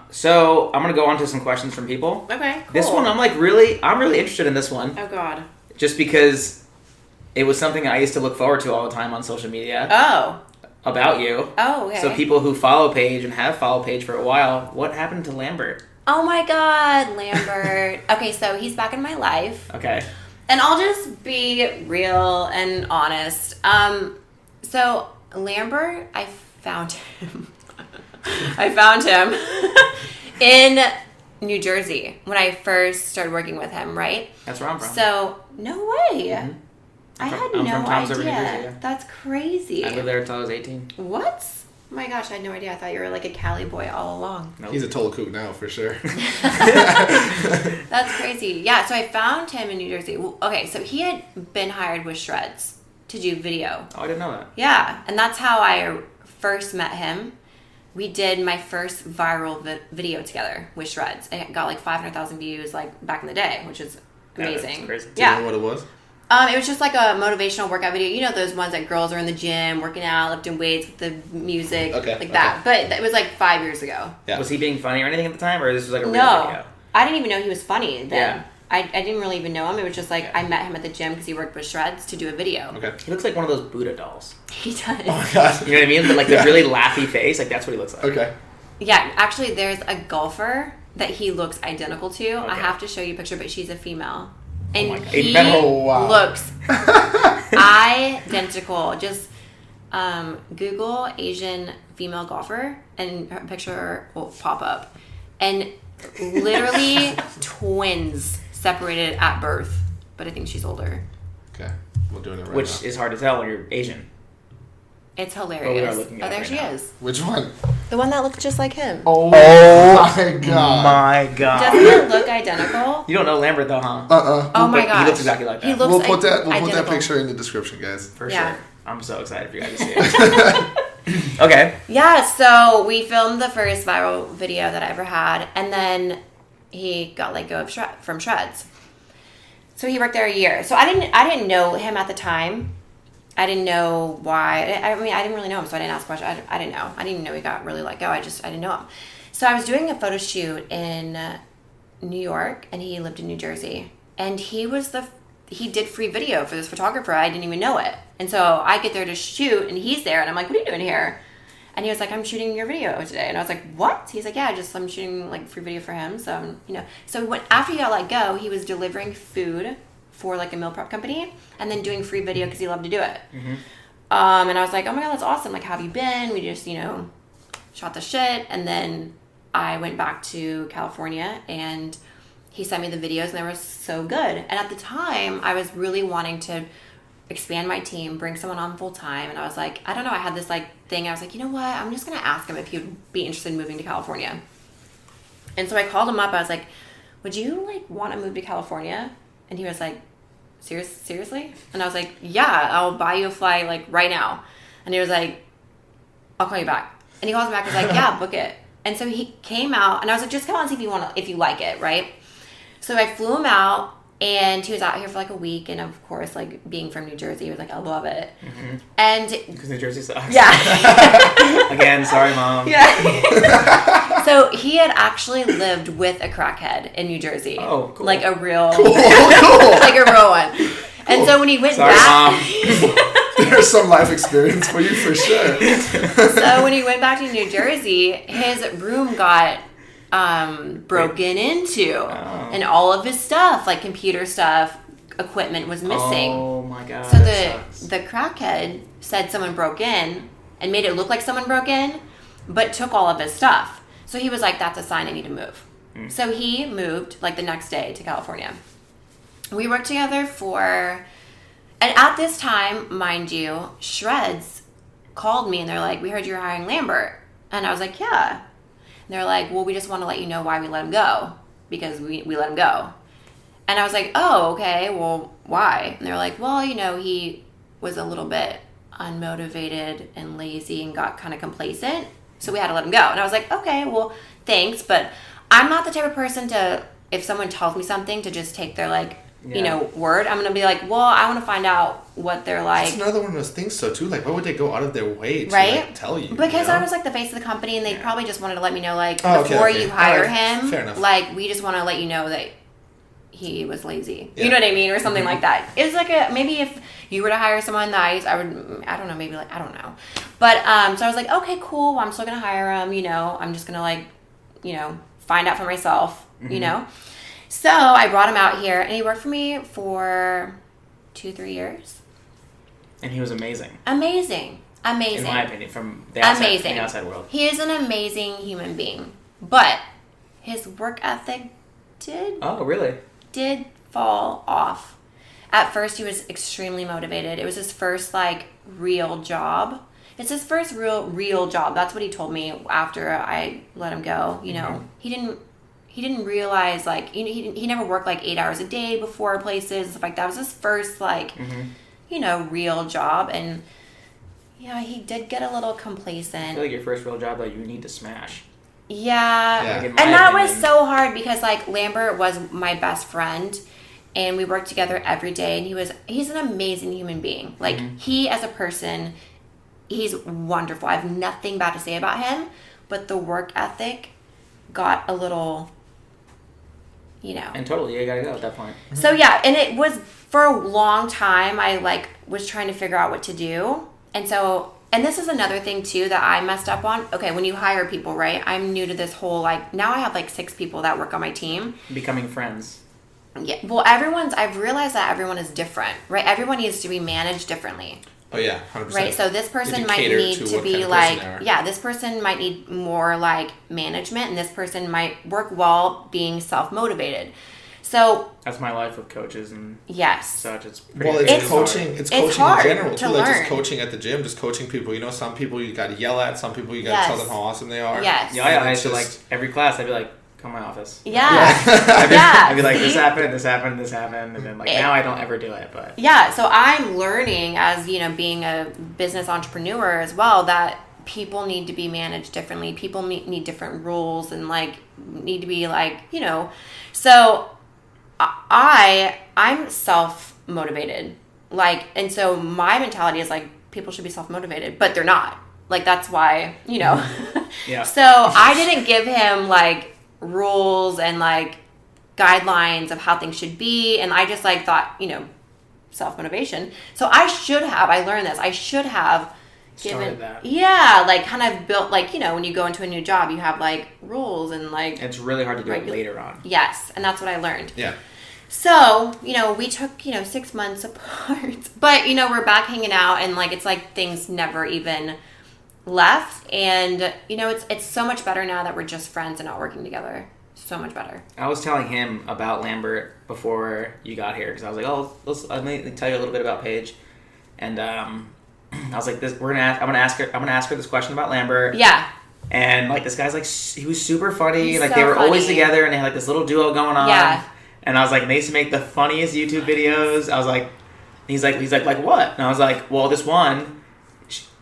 So I'm gonna go on to some questions from people. Okay, cool. This one I'm really interested in this one. Oh God. Just because it was something I used to look forward to all the time on social media. Oh. About you. Oh, okay. So people who follow Paige and have followed Paige for a while, what happened to Lambert? Oh my God, Lambert. Okay, so he's back in my life. Okay. And I'll just be real and honest. So Lambert, I found him. I found him in New Jersey when I first started working with him, right? That's where I'm from. So, no way. Mm-hmm. I had I'm no from Tom's River, idea. New Jersey, yeah. That's crazy. I lived there until I was 18. What? Oh my gosh, I had no idea. I thought you were like a Cali boy all along. Nope. He's a total kook now, for sure. That's crazy. Yeah, so I found him in New Jersey. Okay, so he had been hired with Shreds to do video. Oh, I didn't know that. Yeah, and that's how I first met him. We did my first viral video together with Shreds. It got like 500,000 views like back in the day, which is amazing. That's crazy. Do you know what it was? It was just like a motivational workout video. You know those ones that girls are in the gym, working out, lifting weights with the music, that. But it was like 5 years ago. Yeah. Was he being funny or anything at the time, or this was like a real video? I didn't even know he was funny then. Yeah. I didn't really even know him. It was just like I met him at the gym because he worked with Shreds to do a video. Okay. He looks like one of those Buddha dolls. He does. Oh my God. You know what I mean? But like the really laughy face, like that's what he looks like. Okay. Yeah, actually, there's a golfer that he looks identical to. I Okay. have to show you a picture, but she's a female. And my God. he Oh, wow. looks identical. Just Google Asian female golfer, and her picture will pop up. And literally twins separated at birth, but I think she's older. Okay, we're doing it right Which now. is hard to tell when you're Asian. It's But we are hilarious. looking at Oh, it there right she now. is. Which one? The one that looks just like him. Oh my god. My God. Doesn't it look identical? You don't know Lambert though, huh? Oh my He gosh. looks exactly like that. He looks We'll put that identical. picture in the description, guys. For Yeah. sure. I'm so excited for you guys to see it. Okay. Yeah, so we filmed the first viral video that I ever had, and then he got let go of from Shreds. So he worked there a year. So I didn't know him at the time. I didn't know why. I mean, I didn't really know him, so I didn't ask questions. I didn't know. I didn't even know he got really let go. I didn't know him. So I was doing a photo shoot in New York, and he lived in New Jersey. And he did free video for this photographer. I didn't even know it. And so I get there to shoot, and he's there, and I'm like, what are you doing here? And he was like, I'm shooting your video today. And I was like, what? He's like, yeah, I'm shooting like free video for him. So, So after he got let go, he was delivering food for like a meal prep company and then doing free video because he loved to do it. Mm-hmm. And I was like, oh my God, that's awesome. Like, how have you been? We just, shot the shit. And then I went back to California and he sent me the videos and they were so good. And at the time, I was really wanting to expand my team, bring someone on full time. And I was like, I don't know. I had this like thing. I was like, you know what? I'm just going to ask him if he would be interested in moving to California. And so I called him up. I was like, would you like want to move to California? And he was like, seriously? And I was like, yeah, I'll buy you a flight like right now. And he was like, I'll call you back. And he calls me back and was like, yeah, book it. And so he came out and I was like, just come out and see if you like it, right? So I flew him out and he was out here for like a week. And of course, like being from New Jersey, he was like, I love it. Mm-hmm. And Because New Jersey sucks. yeah. Again, sorry, Mom. Yeah. So he had actually lived with a crackhead in New Jersey. Oh, cool. Like a real, Cool. like a real one. And so when he went Sorry, back, Mom. There's some life experience for you for sure. so when he went back to New Jersey, his room got broken into, and all of his stuff, like computer stuff, equipment, was missing. Oh my God. So that sucks. the crackhead said someone broke in and made it look like someone broke in, but took all of his stuff. So he was like, that's a sign I need to move. So he moved like the next day to California. We worked together and at this time, mind you, Shreds called me and they're like, we heard you're hiring Lambert. And I was like, yeah. And they're like, well, we just want to let you know why we let him go, because we let him go. And I was like, oh, okay, well, why? And they're like, well, he was a little bit unmotivated and lazy and got kind of complacent, so we had to let him go. And I was like, okay, well, thanks, but I'm not the type of person to, if someone tells me something, to just take their word. I'm gonna be like, well, I want to find out what they're like. That's another one of those things, though, too. Like, why would they go out of their way to Right? tell you? Because I was like the face of the company, and they probably just wanted to let me know, like, Oh, okay, before okay. you hire Alright, him, fair enough. like, we just want to let you know that he was lazy. Yeah. You know what I mean? Or something like that. It's like maybe if you were to hire someone nice, I don't know, maybe like, I don't know. But, so I was like, okay, cool. Well, I'm still going to hire him, I'm just going to find out for myself, So I brought him out here, and he worked for me for 2-3 years. And he was amazing. Amazing. In my opinion, from the outside world. He is an amazing human being, but his work ethic Oh, really? did fall off. At first, he was extremely motivated. It was his first real job. It's his first real job. That's what he told me after I let him go. He didn't realize he never worked 8 hours a day before places and stuff like that. It was his first real job, and yeah, he did get a little complacent. I feel like your first real job that you need to smash. Yeah. Like, in And my that was opinion. so hard because Lambert was my best friend, and we worked together every day, and he's an amazing human being. He as a person, he's wonderful. I have nothing bad to say about him, but the work ethic got a little, And totally, you gotta go at that point. So yeah, and it was for a long time I was trying to figure out what to do. And this is another thing too that I messed up on. Okay, when you hire people, right? I'm new to this whole now I have 6 people that work on my team. Becoming friends. Yeah. Well, I've realized that everyone is different, right? Everyone needs to be managed differently. Oh yeah, 100%. Right, so this person to might cater need to to what be kind of person like, they are. yeah, this person might need more like management, and this person might work well being self-motivated. So That's my life with coaches and yes, such. It's pretty Well, crazy. it's coaching. It's coaching hard in general to too. Like learn. just coaching at the gym, just coaching people. You know, some people you got to yell at. Some people you got to Yes. tell them how awesome they are. Yes. Yeah, I It's used to like just- every class. I'd be like, "Come to my office." yeah, I'd be like, see? "This happened, this happened, this happened," and then like It- now I don't ever do it. But Yeah, so I'm learning as, being a business entrepreneur as well, that people need to be managed differently. People need different rules and like need to be like, so I'm self-motivated. Like, and so my mentality is like people should be self-motivated, but they're not. Like that's why, Yeah. So I didn't give him like rules and like guidelines of how things should be, and I just like thought, self-motivation. So I learned this. I should have Started that. yeah, like kind of built like, when you go into a new job, you have like rules and like it's really hard to do it Right. later on. yes, and that's what I learned. Yeah. So, we took, 6 months apart, but, we're back hanging out and like, it's like things never even left. And, it's so much better now that we're just friends and not working together. So much better. I was telling him about Lambert before you got here because I was like, "Oh, let me tell you a little bit about Paige," and I was like, I'm gonna ask her this question about Lambert." Yeah. And like this guy's like he was super funny. He's like so they were always funny. together and they had like this little duo going on. Yeah. And I was like, and they used to make the funniest YouTube videos. I was like, he's like what? And I was like, well, this one,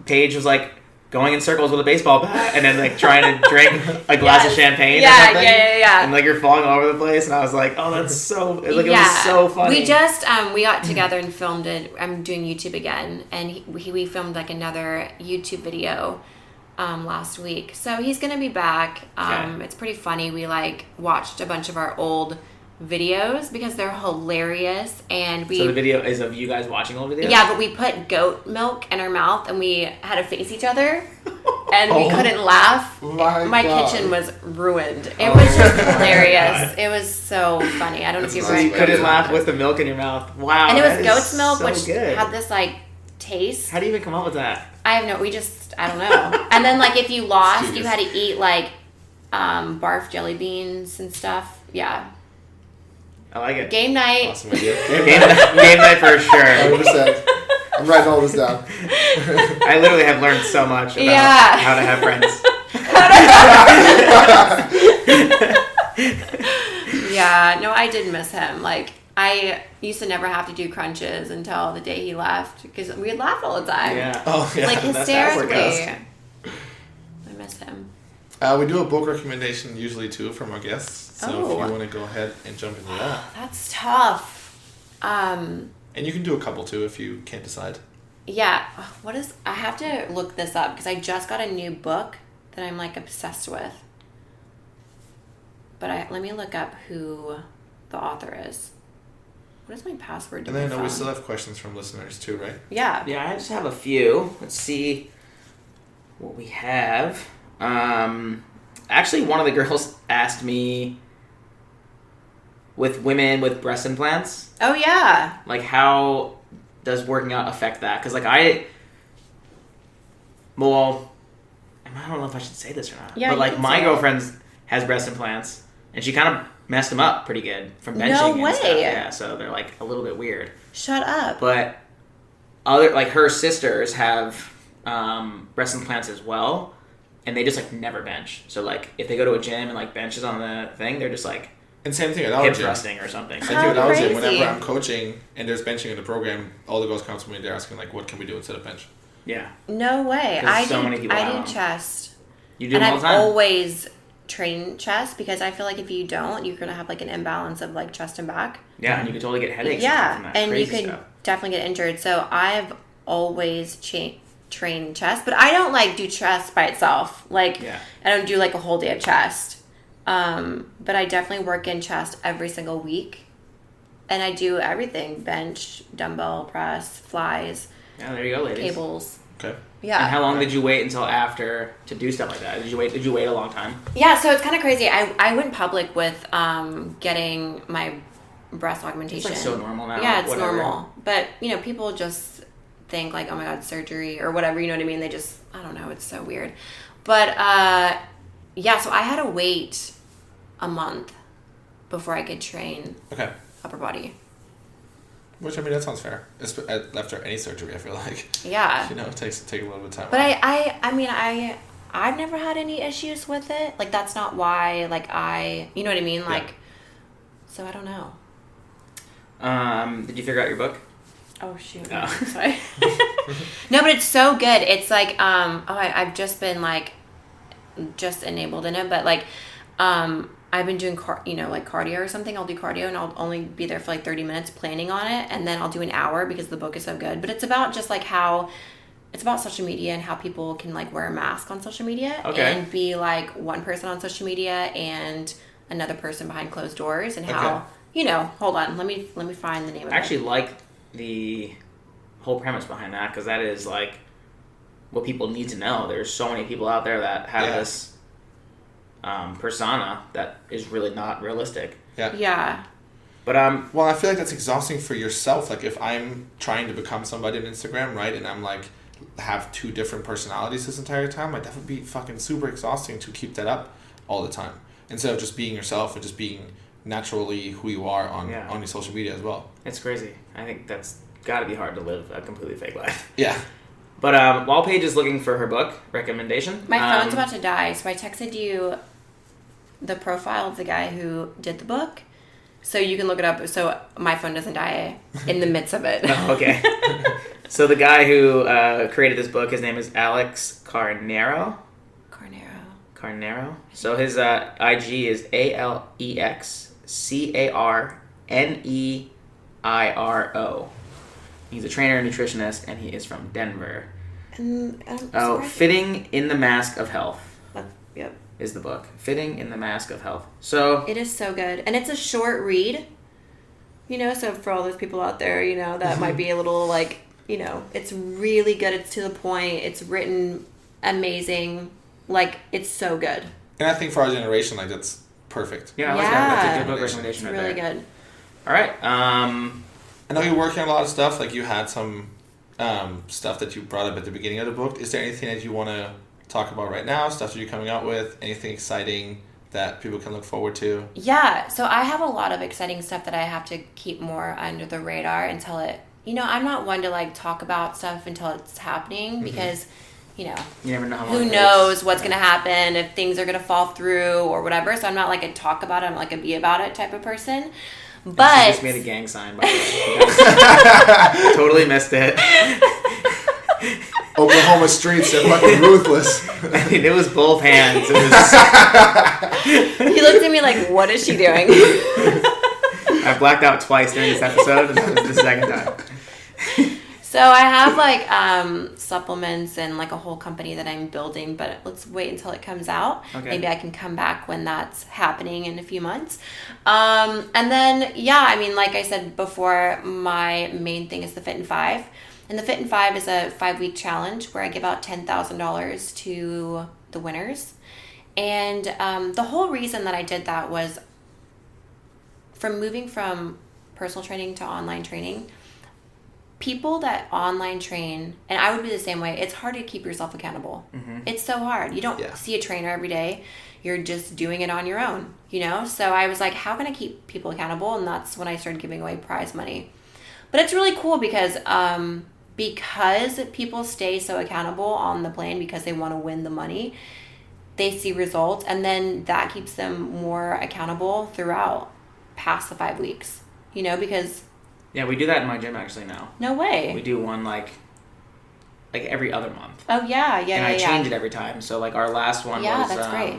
Paige was like going in circles with a baseball bat and then like trying to drink a glass of Yes. champagne Yeah, or something. yeah. And like you're falling all over the place. And I was like, oh, that's so like it Yeah. was so funny. We just we got together and filmed it. I'm doing YouTube again, and we filmed like another YouTube video last week. So he's gonna be back. Okay. It's pretty funny. We like watched a bunch of our old videos because they're hilarious, and we So the video is of you guys watching old videos? yeah, but we put goat milk in our mouth and we had to face each other, and we couldn't laugh. My God. kitchen was ruined. It was just hilarious. It was so funny. I don't know if you So were. you couldn't laugh with the milk in your mouth. Wow. And it was that is goat's milk, so which good. had this like taste. How do you even come up with that? I have no. I don't know. And then like if you lost, you Studious. had to eat like barf jelly beans and stuff. Yeah. I like it. Game night. Awesome idea. Game night for sure. 100%. I'm writing all this down. I literally have learned so much about Yeah. how to have friends. Yeah. No, I did miss him. Like I used to never have to do crunches until the day he left because we laughed all the time. Yeah. Oh yeah. Like That's how it hysterically. works. I miss him. We do a book recommendation usually too from our guests. So if Oh. you want to go ahead and jump into that, That's tough. and you can do a couple too if you can't decide. Yeah. I have to look this up because I just got a new book that I'm like obsessed with. But let me look up who the author is. What is my password to And then my I know we phone? still have questions from listeners too, right? Yeah. Yeah, I just have a few. Let's see what we have. Actually, one of the girls asked me with women with breast implants, Oh yeah. like how does working out affect that? Because like I don't know if I should say this or not. Yeah, but you like can my say it. girlfriend has breast implants, and she kind of messed them up pretty good from benching. No and way. stuff. Yeah, so they're like a little bit weird. Shut up. But other like her sisters have breast implants as well, and they just like never bench. So like if they go to a gym and like benches on the thing, they're just like And same thing at our hip gym. thrusting or something. Same thing at our gym. crazy. Whenever I'm coaching and there's benching in the program, all the girls come to me and they're asking like, "What can we do instead of bench?" Yeah, No way. 'Cause so many people I have do them. chest. you do And them all I've the time. always trained chest because I feel like if you don't, you're gonna have like an imbalance of like chest and back. Yeah, and you could totally get headaches. and stuff from Yeah, that and you crazy could stuff. definitely get injured. So I've always trained chest, but I don't like do chest by itself. Like Yeah. I don't do like a whole day of chest. But I definitely work in chest every single week, and I do everything: bench, dumbbell press, flies, Yeah, there you go, ladies. cables. Okay. Yeah. And how long did you wait until after to do stuff like that? Did you wait a long time? Yeah, so it's kind of crazy. I went public with getting my breast augmentation. It's like so normal now. Yeah, it's whatever. normal. But, people just think like, oh my God, surgery or whatever, you know what I mean? They just, I don't know, it's so weird. But yeah, so I had to wait a month before I could train Okay. upper body. Which, I mean, that sounds fair. After any surgery, I feel like. Yeah. You know, it takes a little bit of time. But I've never had any issues with it. Like, that's not why, like, you know what I mean? Like, so I don't know. Did you figure out your book? Oh, shoot. Oh. Sorry. No, but it's so good. It's like, I've just been, like, just enabled in it. But, like, I've been doing, like cardio or something. I'll do cardio and I'll only be there for like 30 minutes planning on it. And then I'll do an hour because the book is so good. But it's about just like it's about social media and how people can like wear a mask on social media and be like one person on social media and another person behind closed doors and how, hold on. Let me find the name of it. I actually like the whole premise behind that because that is like what people need to know. There's so many people out there that have this persona that is really not realistic. Yeah. But well, I feel like that's exhausting for yourself. Like if I'm trying to become somebody on Instagram, right, and I'm like have two different personalities this entire time, like that would be fucking super exhausting to keep that up all the time. Instead of just being yourself and just being naturally who you are on your social media as well. It's crazy. I think that's got to be hard to live a completely fake life. Yeah. But while Paige is looking for her book recommendation, my phone's about to die, so I texted you the profile of the guy who did the book, so you can look it up. So my phone doesn't die in the midst of it. Oh, okay. So the guy who created this book, his name is Alex Carnero. So his IG is AlexCarneiro. He's a trainer and nutritionist, and he is from Denver. Fitting in the Mask of Health. Yep. Is the book. Fitting in the Mask of Health. So it is so good. And it's a short read. So for all those people out there, that might be a little like, it's really good. It's to the point. It's written amazing. Like, it's so good. And I think for our generation, like, that's perfect. Yeah, that's a good book recommendation it's right really there. Good. All right. I know you're working on a lot of stuff. Like, you had some stuff that you brought up at the beginning of the book. Is there anything that you want to talk about right now? Stuff that you're coming out with? Anything exciting that people can look forward to? Yeah. So I have a lot of exciting stuff that I have to keep more under the radar until it... I'm not one to, like, talk about stuff until it's happening because... you never know how who knows what's going to happen, if things are going to fall through or whatever. So I'm not like a talk about it, I'm like a be about it type of person. But she just made a gang sign, by the way. Totally missed it. Oklahoma streets are fucking ruthless. I mean, it was both hands. It was... He looked at me like, what is she doing? I blacked out twice during this episode, and that was the second time. So I have like supplements and like a whole company that I'm building, but let's wait until it comes out. Okay. Maybe I can come back when that's happening in a few months. And then, like I said before, my main thing is the Fit in 5. And the Fit in 5 is a 5-week challenge where I give out $10,000 to the winners. And the whole reason that I did that was from moving from personal training to online training. People that online train, and I would be the same way, it's hard to keep yourself accountable. Mm-hmm. It's so hard. You don't see a trainer every day. You're just doing it on your own, So I was like, how can I keep people accountable? And that's when I started giving away prize money. But it's really cool because people stay so accountable on the plan because they want to win the money. They see results, and then that keeps them more accountable throughout past the 5 weeks, because... Yeah, we do that in my gym actually now. No way. We do one like every other month. Oh yeah. And I change it every time. So like our last one was that's great.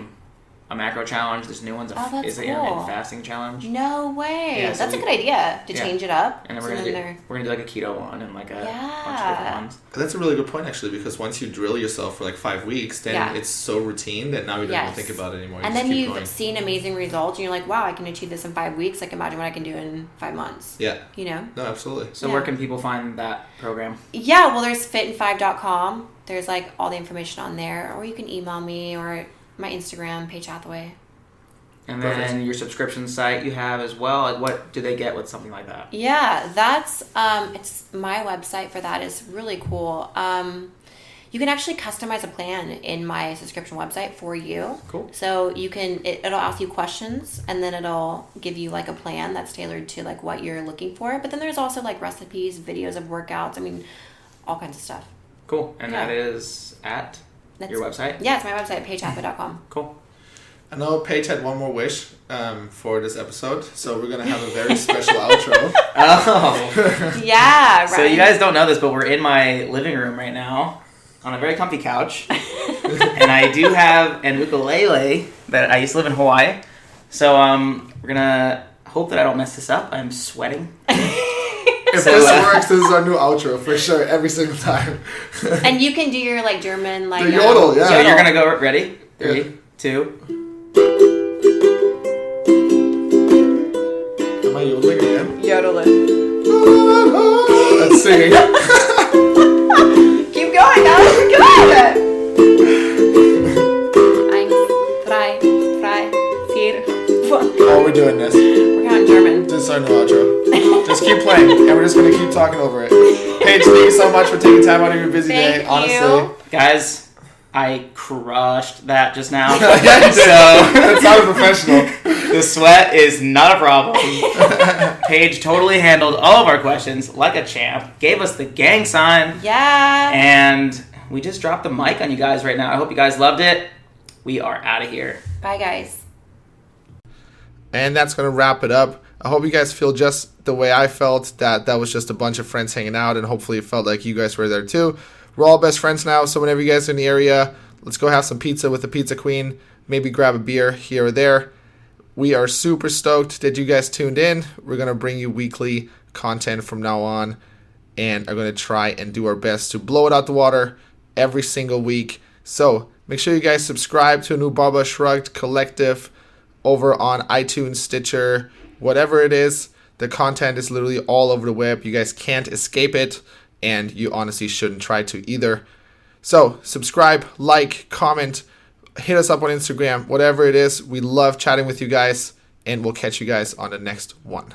a macro challenge. This new one's that's an cool. intermittent fasting challenge. No way. Yeah, so that's a good idea to change it up. And then we're gonna do like a keto one and like a bunch of different ones. That's a really good point actually, because once you drill yourself for like 5 weeks, then it's so routine that now you don't even think about it anymore. And then you've seen amazing results and you're like, wow, I can achieve this in 5 weeks. Like imagine what I can do in 5 months. Yeah. No, absolutely. So where can people find that program? Yeah, well there's fitin5.com. There's like all the information on there, or you can email me or my Instagram, Paige Hathaway. And then your subscription site you have as well. Like, what do they get with something like that? Yeah, that's it's my website for that is really cool. You can actually customize a plan in my subscription website for you. Cool. So you can it'll ask you questions, and then it'll give you like a plan that's tailored to like what you're looking for. But then there's also like recipes, videos of workouts. I mean, all kinds of stuff. Cool. And that is at your website? Yeah, it's my website, paigehathaway.com. Cool. I know Paige had one more wish for this episode, so we're going to have a very special outro. Oh. Yeah, right. So you guys don't know this, but we're in my living room right now on a very comfy couch. And I do have an ukulele that I used to live in Hawaii. So we're going to hope that I don't mess this up. I'm sweating. If this works, this is our new outro for sure, every single time. And you can do your like German like the yodel, yeah. So you're going to go, ready? 3, 2. Am I yodeling again? Yodeling. That's singing. Keep going, guys. Good. Eins, drei, vier. Oh, we're doing this. We're counting German. This is our new outro. Just keep playing, and we're just going to keep talking over it. Paige, thank you so much for taking time out of your busy day. Honestly. Guys, I crushed that just now. Yes. So That sounded professional. The sweat is not a problem. Paige totally handled all of our questions like a champ. Gave us the gang sign. Yeah. And we just dropped the mic on you guys right now. I hope you guys loved it. We are out of here. Bye, guys. And that's going to wrap it up. I hope you guys feel just the way I felt, that was just a bunch of friends hanging out, and hopefully it felt like you guys were there too. We're all best friends now, so whenever you guys are in the area, let's go have some pizza with the Pizza Queen. Maybe grab a beer here or there. We are super stoked that you guys tuned in. We're going to bring you weekly content from now on, and are going to try and do our best to blow it out the water every single week. So make sure you guys subscribe to a new Barbell Shrugged Collective over on iTunes, Stitcher, whatever it is. The content is literally all over the web. You guys can't escape it, and you honestly shouldn't try to either. So subscribe, like, comment, hit us up on Instagram, whatever it is. We love chatting with you guys, and we'll catch you guys on the next one.